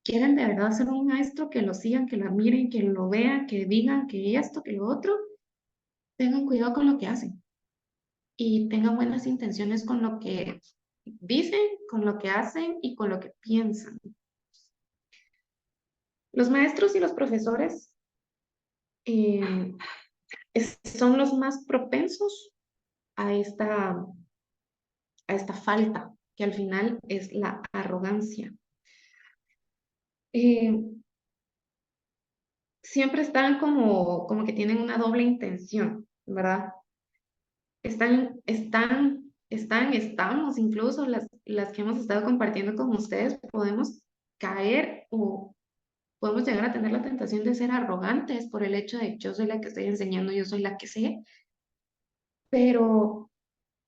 ¿Quieren de verdad ser un maestro que lo sigan, que lo admiren, que lo vean, que digan que esto, que lo otro? Tengan cuidado con lo que hacen y tengan buenas intenciones con lo que dicen, con lo que hacen y con lo que piensan. Los maestros y los profesores eh, son los más propensos a esta falta, que al final es la arrogancia. Siempre están como que tienen una doble intención, ¿verdad? Estamos, incluso las que hemos estado compartiendo con ustedes, podemos caer o podemos llegar a tener la tentación de ser arrogantes por el hecho de yo soy la que estoy enseñando, yo soy la que sé, pero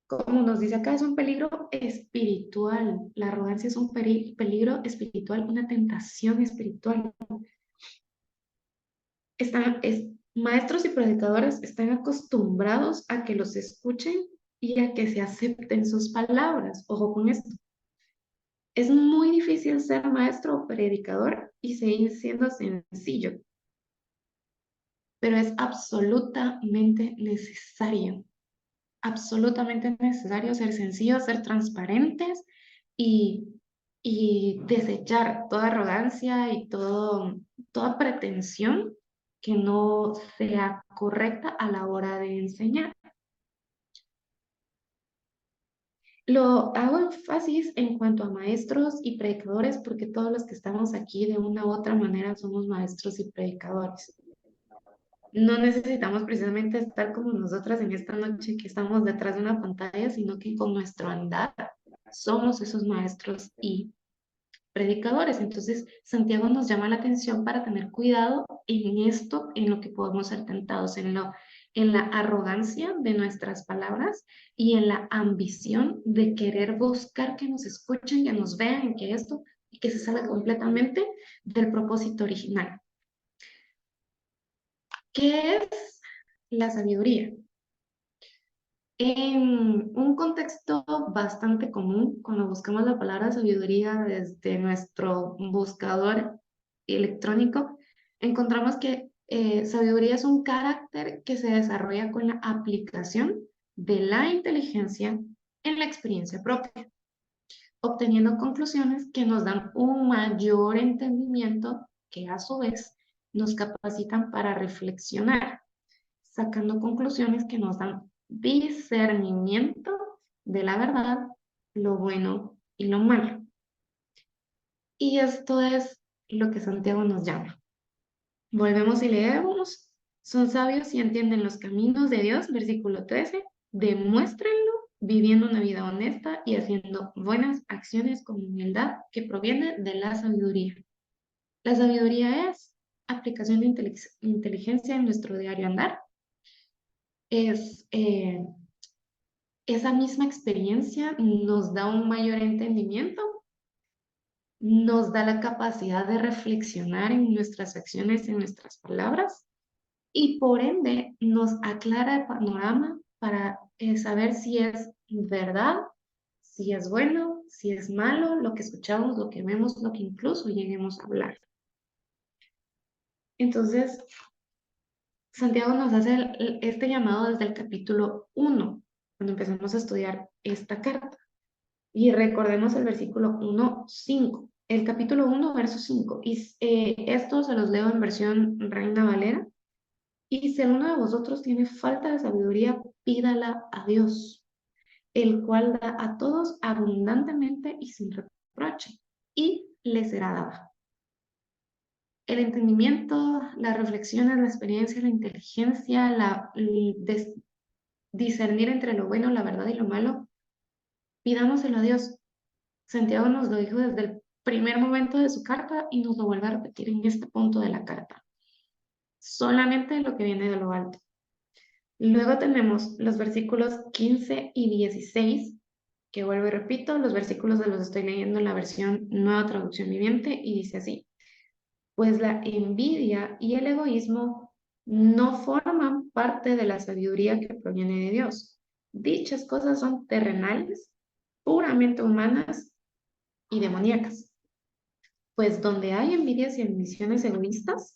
como nos dice acá, es un peligro espiritual. La arrogancia es un peligro espiritual, una tentación espiritual. Maestros y predicadores están acostumbrados a que los escuchen y a que se acepten sus palabras. Ojo con esto. Es muy difícil ser maestro o predicador y seguir siendo sencillo, pero es absolutamente necesario ser sencillos, ser transparentes y, y desechar toda arrogancia y toda pretensión que no sea correcta a la hora de enseñar. Lo hago énfasis en cuanto a maestros y predicadores porque todos los que estamos aquí de una u otra manera somos maestros y predicadores. No necesitamos precisamente estar como nosotras en esta noche que estamos detrás de una pantalla, sino que con nuestro andar somos esos maestros y predicadores. Entonces, Santiago nos llama la atención para tener cuidado en esto, en lo que podemos ser tentados, en la arrogancia de nuestras palabras y en la ambición de querer buscar que nos escuchen, que nos vean, que esto, y que se salga completamente del propósito original. ¿Qué es la sabiduría? En un contexto bastante común, cuando buscamos la palabra sabiduría desde nuestro buscador electrónico, encontramos que sabiduría es un carácter que se desarrolla con la aplicación de la inteligencia en la experiencia propia, obteniendo conclusiones que nos dan un mayor entendimiento que a su vez nos capacitan para reflexionar, sacando conclusiones que nos dan discernimiento de la verdad, lo bueno y lo malo. Y esto es lo que Santiago nos llama. Volvemos y leemos. Son sabios y entienden los caminos de Dios, versículo 13. Demuéstrenlo viviendo una vida honesta y haciendo buenas acciones con humildad que proviene de la sabiduría. La sabiduría es aplicación de inteligencia en nuestro diario andar. Es esa misma experiencia nos da un mayor entendimiento, nos da la capacidad de reflexionar en nuestras acciones, en nuestras palabras, y por ende nos aclara el panorama para saber si es verdad, si es bueno, si es malo, lo que escuchamos, lo que vemos, lo que incluso lleguemos a hablar. Entonces, Santiago nos hace este llamado desde el capítulo 1, cuando empezamos a estudiar esta carta. Y recordemos el versículo 1:5, el capítulo 1, verso 5. Y esto se los leo en versión Reina Valera. Y si alguno de vosotros tiene falta de sabiduría, pídala a Dios, el cual da a todos abundantemente y sin reproche, y le será dada. El entendimiento, las reflexiones, la experiencia, la inteligencia, discernir entre lo bueno, la verdad y lo malo, pidámoselo a Dios. Santiago nos lo dijo desde el primer momento de su carta y nos lo vuelve a repetir en este punto de la carta. Solamente lo que viene de lo alto. Luego tenemos los versículos 15 y 16, que vuelvo y repito, los versículos de los estoy leyendo en la versión Nueva Traducción Viviente y dice así: pues la envidia y el egoísmo no forman parte de la sabiduría que proviene de Dios. Dichas cosas son terrenales, puramente humanas y demoníacas. Pues donde hay envidias y ambiciones egoístas,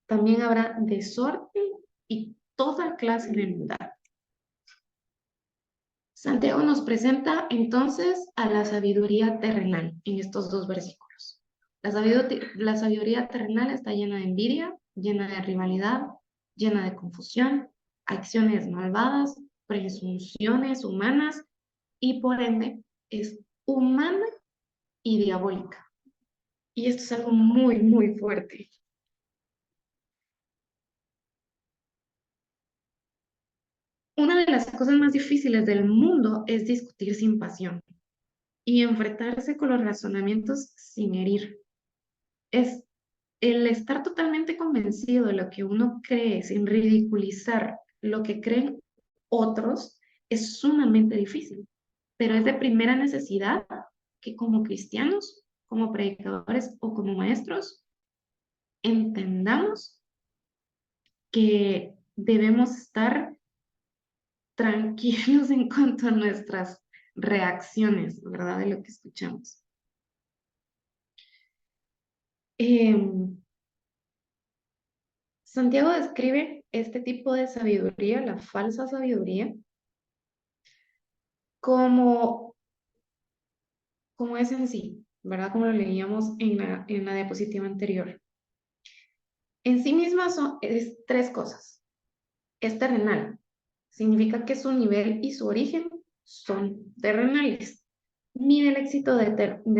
también habrá desorden y toda clase de maldad. Santiago nos presenta entonces a la sabiduría terrenal en estos dos versículos. La sabiduría terrenal está llena de envidia, llena de rivalidad, llena de confusión, acciones malvadas, presunciones humanas y por ende es humana y diabólica. Y esto es algo muy, muy fuerte. Una de las cosas más difíciles del mundo es discutir sin pasión y enfrentarse con los razonamientos sin herir. Es el estar totalmente convencido de lo que uno cree sin ridiculizar lo que creen otros es sumamente difícil, pero es de primera necesidad que como cristianos, como predicadores o como maestros, entendamos que debemos estar tranquilos en cuanto a nuestras reacciones, ¿verdad? De lo que escuchamos. Santiago describe este tipo de sabiduría, la falsa sabiduría, como es en sí, ¿verdad? Como lo leíamos en la diapositiva anterior. En sí misma es tres cosas. Es terrenal, significa que su nivel y su origen son terrenales. Mide el éxito de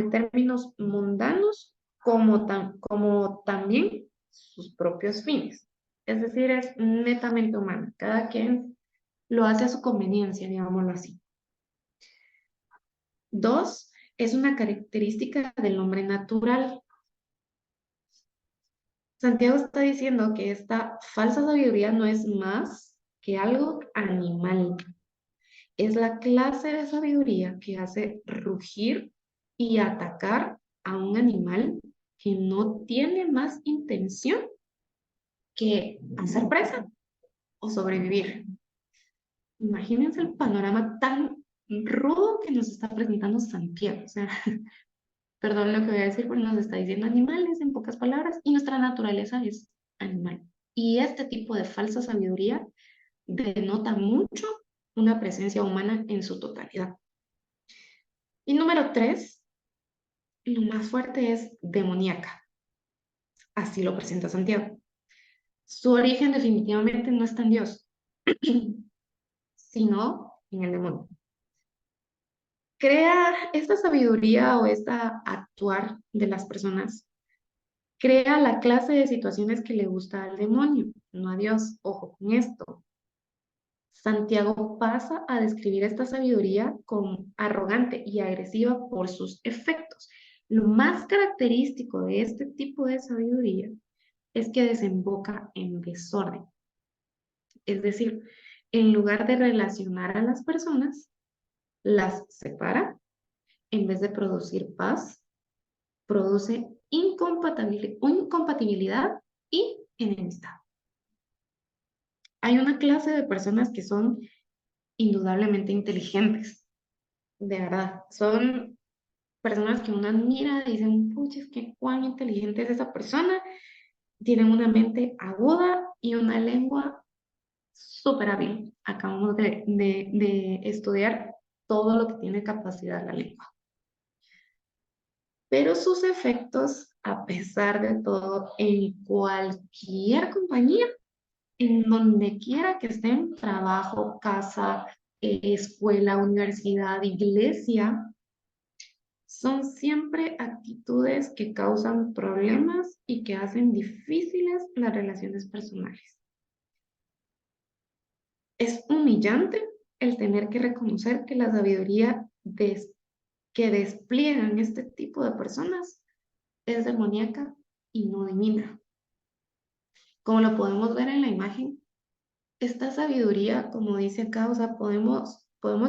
términos mundanos como también sus propios fines. Es decir, es netamente humana. Cada quien lo hace a su conveniencia, digámoslo así. 2, es una característica del hombre natural. Santiago está diciendo que esta falsa sabiduría no es más que algo animal. Es la clase de sabiduría que hace rugir y atacar a un animal que no tiene más intención que hacer presa o sobrevivir. Imagínense el panorama tan rudo que nos está presentando Santiago. O sea, perdón lo que voy a decir, pero nos está diciendo animales en pocas palabras y nuestra naturaleza es animal. Y este tipo de falsa sabiduría denota mucho una presencia humana en su totalidad. Y número 3, lo más fuerte es demoníaca. Así lo presenta Santiago. Su origen definitivamente no está en Dios, sino en el demonio. Crea esta sabiduría o esta actuar de las personas, crea la clase de situaciones que le gusta al demonio, no a Dios. Ojo con esto. Santiago pasa a describir esta sabiduría como arrogante y agresiva por sus efectos. Lo más característico de este tipo de sabiduría es que desemboca en desorden. Es decir, en lugar de relacionar a las personas, las separa. En vez de producir paz, produce incompatibilidad y enemistad. Hay una clase de personas que son indudablemente inteligentes, de verdad, son personas que uno admira, dicen, pucha, es que cuán inteligente es esa persona, tienen una mente aguda y una lengua súper hábil. Acabamos de estudiar todo lo que tiene capacidad la lengua. Pero sus efectos, a pesar de todo, en cualquier compañía, en donde quiera que estén, trabajo, casa, escuela, universidad, iglesia, son siempre actitudes que causan problemas y que hacen difíciles las relaciones personales. Es humillante el tener que reconocer que la sabiduría que despliegan este tipo de personas es demoníaca y no divina. Como lo podemos ver en la imagen, esta sabiduría, como dice acá, o sea, podemos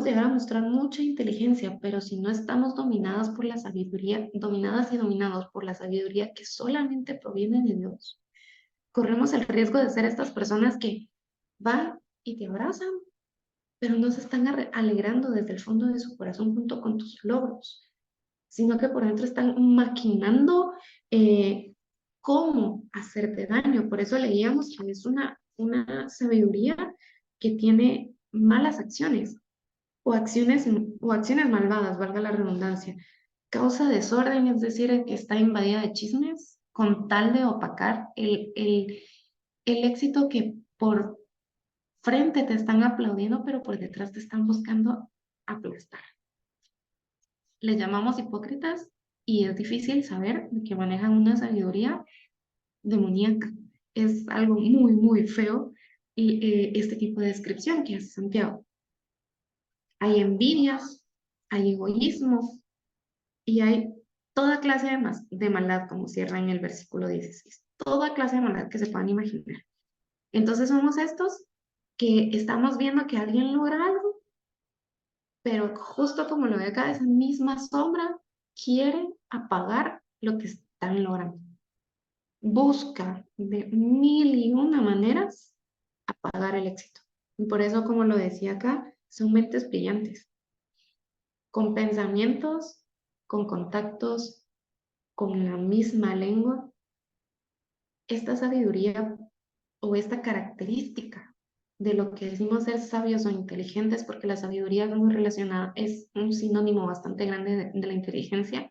llegar a mostrar mucha inteligencia, pero si no estamos dominadas por la sabiduría, dominadas y dominados por la sabiduría que solamente proviene de Dios, corremos el riesgo de ser estas personas que van y te abrazan, pero no se están alegrando desde el fondo de su corazón junto con tus logros, sino que por dentro están maquinando cómo hacerte daño. Por eso leíamos que es una sabiduría que tiene malas acciones o acciones malvadas, valga la redundancia. Causa desorden, es decir, que está invadida de chismes con tal de opacar el éxito que por frente te están aplaudiendo, pero por detrás te están buscando aplastar. Les llamamos hipócritas y es difícil saber de que manejan una sabiduría demoníaca. Es algo muy, muy feo y, este tipo de descripción que hace Santiago. Hay envidias, hay egoísmo y hay toda clase de maldad, como cierra en el versículo 16. Toda clase de maldad que se puedan imaginar. Entonces somos estos que estamos viendo que alguien logra algo, pero justo como lo ve acá, esa misma sombra quiere apagar lo que están logrando. Busca de mil y una maneras apagar el éxito. Y por eso, como lo decía acá, son mentes brillantes, con pensamientos, con contactos, con la misma lengua. Esta sabiduría o esta característica de lo que decimos ser sabios o inteligentes, porque la sabiduría es muy relacionada, es un sinónimo bastante grande de la inteligencia,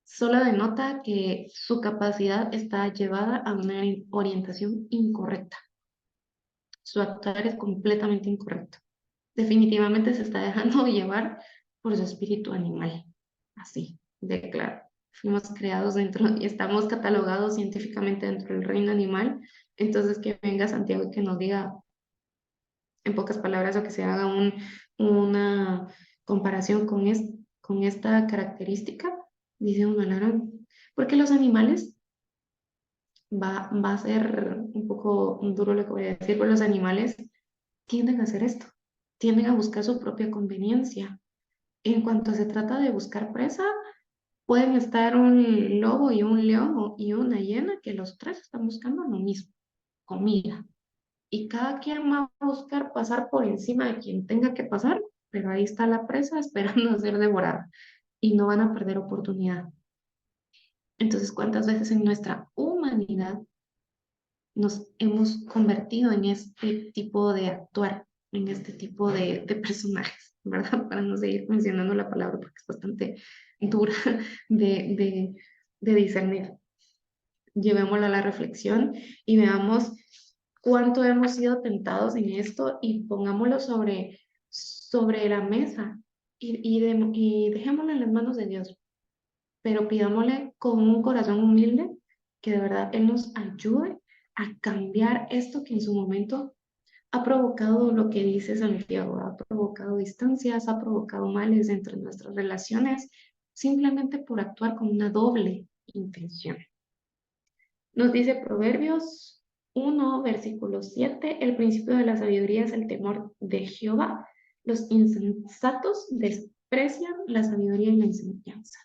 solo denota que su capacidad está llevada a una orientación incorrecta. Su actuar es completamente incorrecto. Definitivamente se está dejando llevar por su espíritu animal. Así, de claro. Fuimos creados dentro y estamos catalogados científicamente dentro del reino animal. Entonces, que venga Santiago y que nos diga en pocas palabras o que se haga una comparación con esta característica, dice un alarón. Porque los animales, va a ser un poco duro lo que voy a decir, pero los animales tienden a hacer esto, tienden a buscar su propia conveniencia. En cuanto se trata de buscar presa, pueden estar un lobo y un león y una hiena, que los tres están buscando lo mismo, comida. Y cada quien va a buscar pasar por encima de quien tenga que pasar, pero ahí está la presa esperando a ser devorada y no van a perder oportunidad. Entonces, ¿cuántas veces en nuestra humanidad nos hemos convertido en este tipo de actuar, en este tipo de personajes, ¿verdad? Para no seguir mencionando la palabra porque es bastante dura de, de discernir. Llevémosla a la reflexión y veamos cuánto hemos sido tentados en esto y pongámoslo sobre la mesa y dejémoslo en las manos de Dios, pero pidámosle con un corazón humilde que de verdad Él nos ayude a cambiar esto que en su momento ha provocado lo que dice Santiago, ha provocado distancias, ha provocado males entre nuestras relaciones, simplemente por actuar con una doble intención. Nos dice Proverbios 1, versículo 7, el principio de la sabiduría es el temor de Jehová. Los insensatos desprecian la sabiduría y la enseñanza.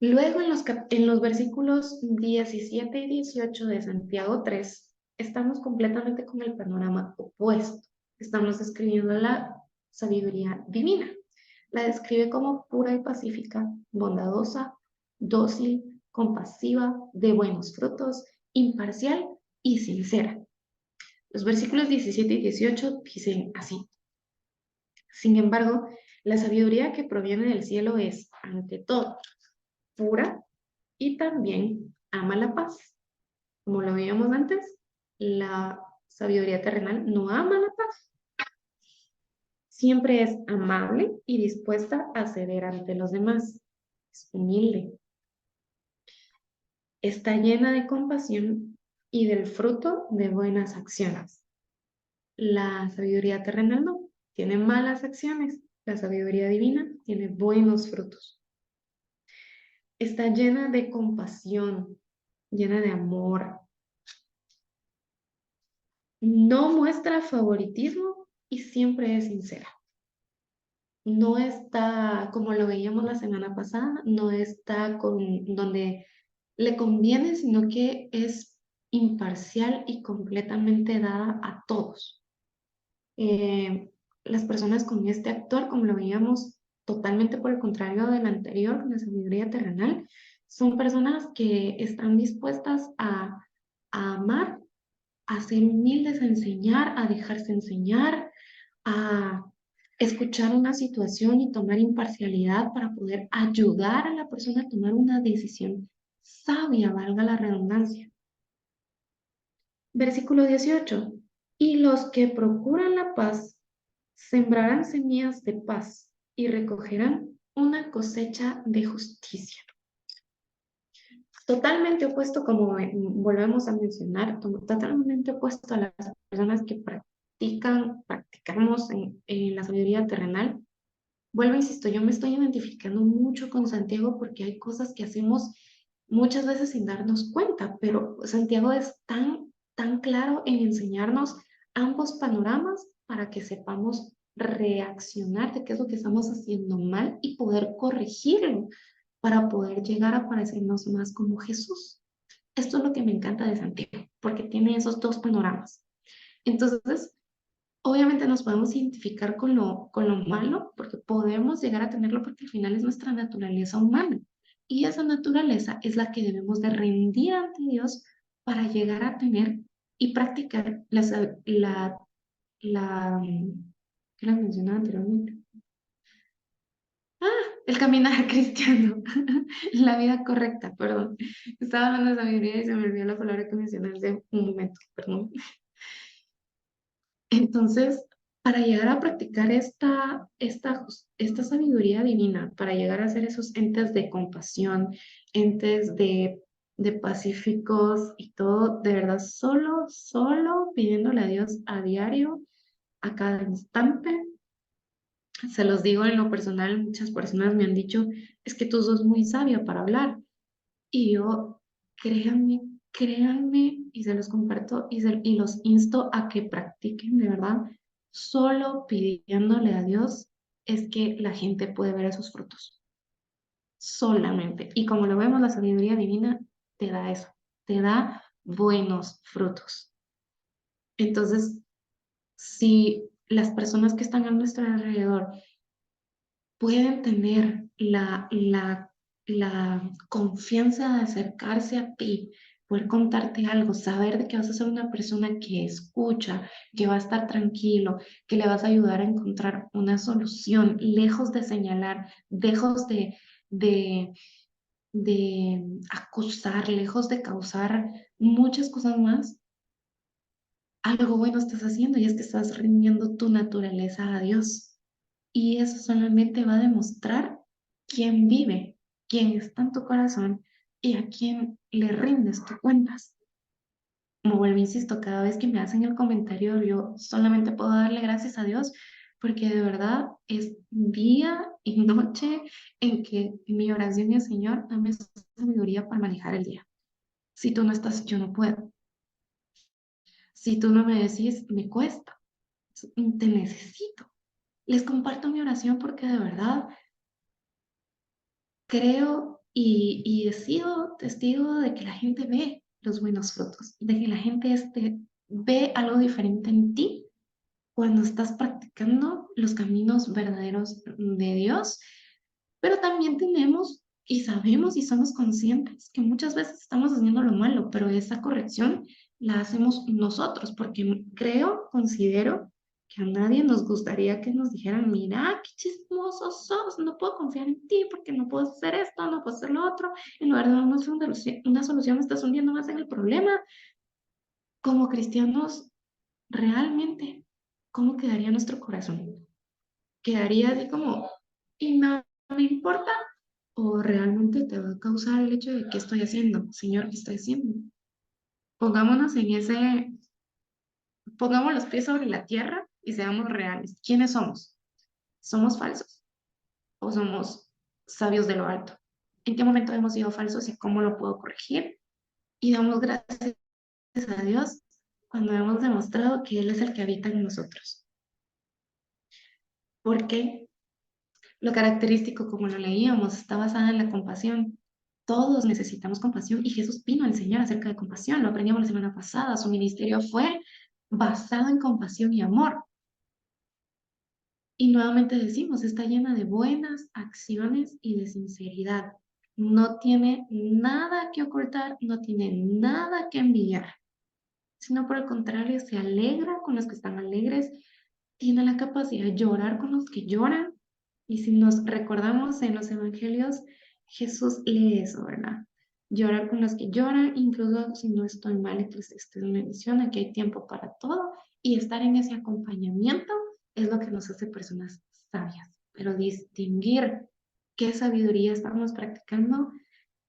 Luego en los versículos 17 y 18 de Santiago 3, estamos completamente con el panorama opuesto. Estamos escribiendo la sabiduría divina. La describe como pura y pacífica, bondadosa, dócil, compasiva, de buenos frutos, imparcial y sincera. Los versículos 17 y 18 dicen así: sin embargo, la sabiduría que proviene del cielo es, ante todo, pura y también ama la paz. Como lo veíamos antes, la sabiduría terrenal no ama la paz. Siempre es amable y dispuesta a ceder ante los demás. Es humilde. Está llena de compasión y del fruto de buenas acciones. La sabiduría terrenal no, tiene malas acciones. La sabiduría divina tiene buenos frutos. Está llena de compasión, llena de amor. No muestra favoritismo y siempre es sincera. No está, como lo veíamos la semana pasada, no está con donde le conviene, sino que es imparcial y completamente dada a todos. Las personas con este actor, como lo veíamos totalmente por el contrario del anterior, con la sabiduría terrenal, son personas que están dispuestas a amar, a ser humildes, a enseñar, a dejarse enseñar, a escuchar una situación y tomar imparcialidad para poder ayudar a la persona a tomar una decisión sabia, valga la redundancia. Versículo 18. Y los que procuran la paz sembrarán semillas de paz y recogerán una cosecha de justicia. Totalmente opuesto, como volvemos a mencionar, totalmente opuesto a las personas que practicamos en la sabiduría terrenal. Vuelvo, insisto, yo me estoy identificando mucho con Santiago porque hay cosas que hacemos muchas veces sin darnos cuenta, pero Santiago es tan claro en enseñarnos ambos panoramas para que sepamos reaccionar de qué es lo que estamos haciendo mal y poder corregirlo para poder llegar a parecernos más como Jesús. Esto es lo que me encanta de Santiago, porque tiene esos dos panoramas. Entonces, obviamente nos podemos identificar con lo malo, porque podemos llegar a tenerlo porque al final es nuestra naturaleza humana. Y esa naturaleza es la que debemos de rendir ante Dios para llegar a tener y practicar ¿qué la mencionaba anteriormente? El caminar cristiano, la vida correcta, perdón. Estaba hablando de sabiduría y se me olvidó la palabra que mencioné hace un momento, perdón. Entonces, para llegar a practicar esta sabiduría divina, para llegar a ser esos entes de compasión, entes de pacíficos y todo, de verdad, solo pidiéndole a Dios a diario, a cada instante. Se los digo en lo personal, muchas personas me han dicho, es que tú sos muy sabia para hablar. Y yo, créanme, y se los comparto y los insto a que practiquen de verdad, solo pidiéndole a Dios es que la gente puede ver esos frutos, solamente. Y como lo vemos, la sabiduría divina te da eso, te da buenos frutos. Entonces, si las personas que están a nuestro alrededor pueden tener la confianza de acercarse a ti, poder contarte algo, saber de que vas a ser una persona que escucha, que va a estar tranquilo, que le vas a ayudar a encontrar una solución, lejos de señalar, lejos de, de acusar, lejos de causar muchas cosas más. Algo bueno estás haciendo y es que estás rindiendo tu naturaleza a Dios. Y eso solamente va a demostrar quién vive, quién está en tu corazón y a quién le rindes tus cuentas. Como vuelvo, insisto, cada vez que me hacen el comentario, yo solamente puedo darle gracias a Dios porque de verdad es día y noche en que mi oración es: Señor, dame sabiduría para manejar el día. Si tú no estás, yo no puedo. Si tú no me decís, me cuesta. Te necesito. Les comparto mi oración porque de verdad creo y he sido testigo de que la gente ve los buenos frutos, de que la gente ve algo diferente en ti cuando estás practicando los caminos verdaderos de Dios, pero también tenemos y sabemos y somos conscientes que muchas veces estamos haciendo lo malo, pero esa corrección la hacemos nosotros, porque considero que a nadie nos gustaría que nos dijeran, mira, qué chismoso sos, no puedo confiar en ti porque no puedes hacer esto, no puedes hacer lo otro, en lugar de darnos una solución, me estás hundiendo más en el problema. Como cristianos, realmente, ¿cómo quedaría nuestro corazón? ¿Quedaría así como, y no me importa? ¿O realmente te va a causar el hecho de qué estoy haciendo? Señor, ¿qué estoy haciendo? Pongámonos en pongamos los pies sobre la tierra y seamos reales. ¿Quiénes somos? ¿Somos falsos o somos sabios de lo alto? ¿En qué momento hemos sido falsos y cómo lo puedo corregir? Y damos gracias a Dios cuando hemos demostrado que Él es el que habita en nosotros. Porque lo característico, como lo leíamos, está basada en la compasión. Todos necesitamos compasión y Jesús vino a enseñar acerca de compasión. Lo aprendíamos la semana pasada. Su ministerio fue basado en compasión y amor. Y nuevamente decimos, está llena de buenas acciones y de sinceridad. No tiene nada que ocultar, no tiene nada que envidiar, sino por el contrario, se alegra con los que están alegres, tiene la capacidad de llorar con los que lloran. Y si nos recordamos en los evangelios, Jesús lee eso, ¿verdad? Llorar con los que lloran, incluso si no estoy mal, Eclesiastés menciona que hay tiempo para todo, y estar en ese acompañamiento es lo que nos hace personas sabias. Pero distinguir qué sabiduría estamos practicando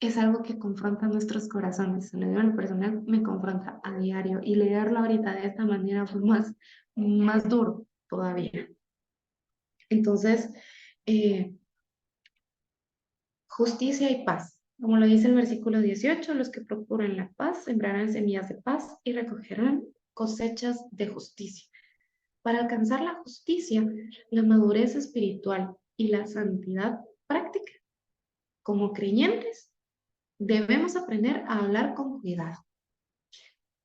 es algo que confronta nuestros corazones. Se lo digo en lo personal, me confronta a diario, y leerlo ahorita de esta manera fue más duro todavía. Entonces, justicia y paz. Como lo dice el versículo 18, los que procuran la paz sembrarán semillas de paz y recogerán cosechas de justicia. Para alcanzar la justicia, la madurez espiritual y la santidad práctica, como creyentes, debemos aprender a hablar con cuidado.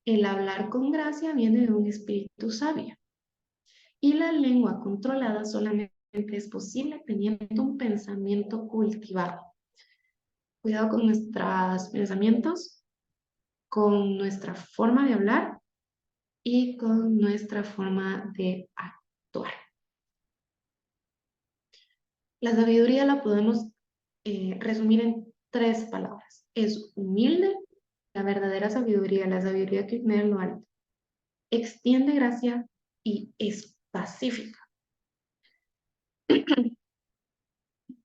El hablar con gracia viene de un espíritu sabio, y la lengua controlada solamente es posible teniendo un pensamiento cultivado. Cuidado con nuestros pensamientos, con nuestra forma de hablar y con nuestra forma de actuar. La sabiduría la podemos resumir en 3 palabras. Es humilde, la verdadera sabiduría, la sabiduría que viene de lo alto. Extiende gracia y es pacífica.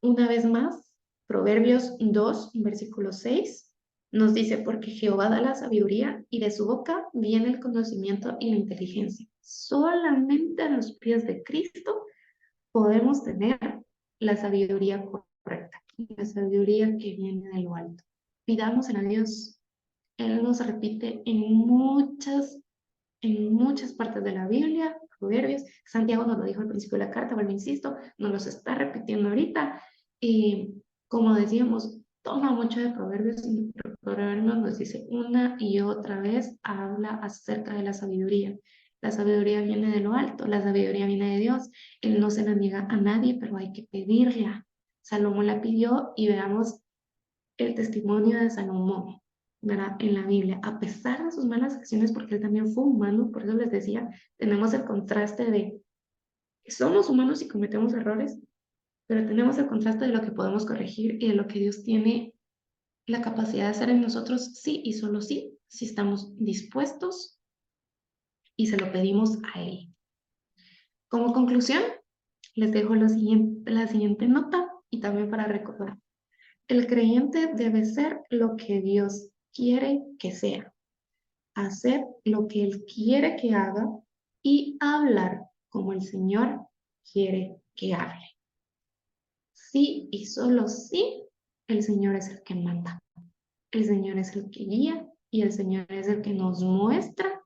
Una vez más, Proverbios 2, versículo 6, nos dice, porque Jehová da la sabiduría y de su boca viene el conocimiento y la inteligencia. Solamente a los pies de Cristo podemos tener la sabiduría correcta, la sabiduría que viene de lo alto. Pidamos a Dios. Él nos repite en muchas partes de la Biblia, Proverbios. Santiago nos lo dijo al principio de la carta, vuelvo, insisto, nos los está repitiendo ahorita. Y como decíamos, toma mucho de Proverbios, y Proverbios nos dice una y otra vez, habla acerca de la sabiduría. La sabiduría viene de lo alto, la sabiduría viene de Dios. Él no se la niega a nadie, pero hay que pedirla. Salomón la pidió y veamos el testimonio de Salomón, ¿verdad? En la Biblia, a pesar de sus malas acciones, porque él también fue humano. Por eso les decía, tenemos el contraste de que somos humanos y cometemos errores, pero tenemos el contraste de lo que podemos corregir y de lo que Dios tiene la capacidad de hacer en nosotros, sí y solo sí, si estamos dispuestos y se lo pedimos a Él. Como conclusión, les dejo la siguiente nota, y también para recordar. El creyente debe ser lo que Dios quiere que sea, hacer lo que Él quiere que haga y hablar como el Señor quiere que hable. Sí y solo sí, el Señor es el que manda. El Señor es el que guía y el Señor es el que nos muestra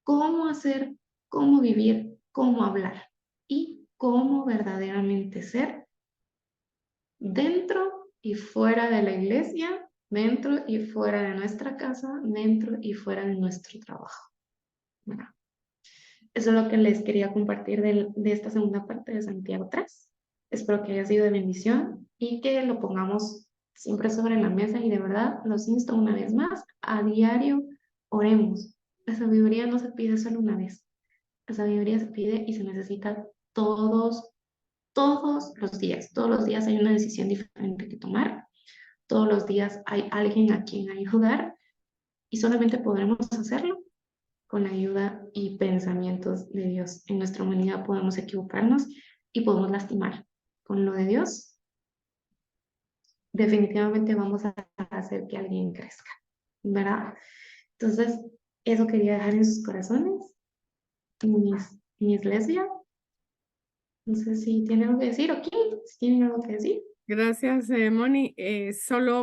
cómo hacer, cómo vivir, cómo hablar y cómo verdaderamente ser dentro y fuera de la iglesia, dentro y fuera de nuestra casa, dentro y fuera de nuestro trabajo. Bueno, Eso es lo que les quería compartir de esta segunda parte de Santiago 3. Espero que haya sido de bendición y que lo pongamos siempre sobre la mesa y de verdad los insto una vez más, a diario oremos. La sabiduría no se pide solo una vez. La sabiduría se pide y se necesita todos los días. Todos los días hay una decisión diferente que tomar. Todos los días hay alguien a quien ayudar y solamente podremos hacerlo con la ayuda y pensamientos de Dios. En nuestra humanidad podemos equivocarnos y podemos lastimar. Con lo de Dios, definitivamente vamos a hacer que alguien crezca, ¿verdad? Entonces, eso quería dejar en sus corazones, mi iglesia. No sé si tienen algo que decir o quién, si tienen algo que decir. Gracias, Moni. Solo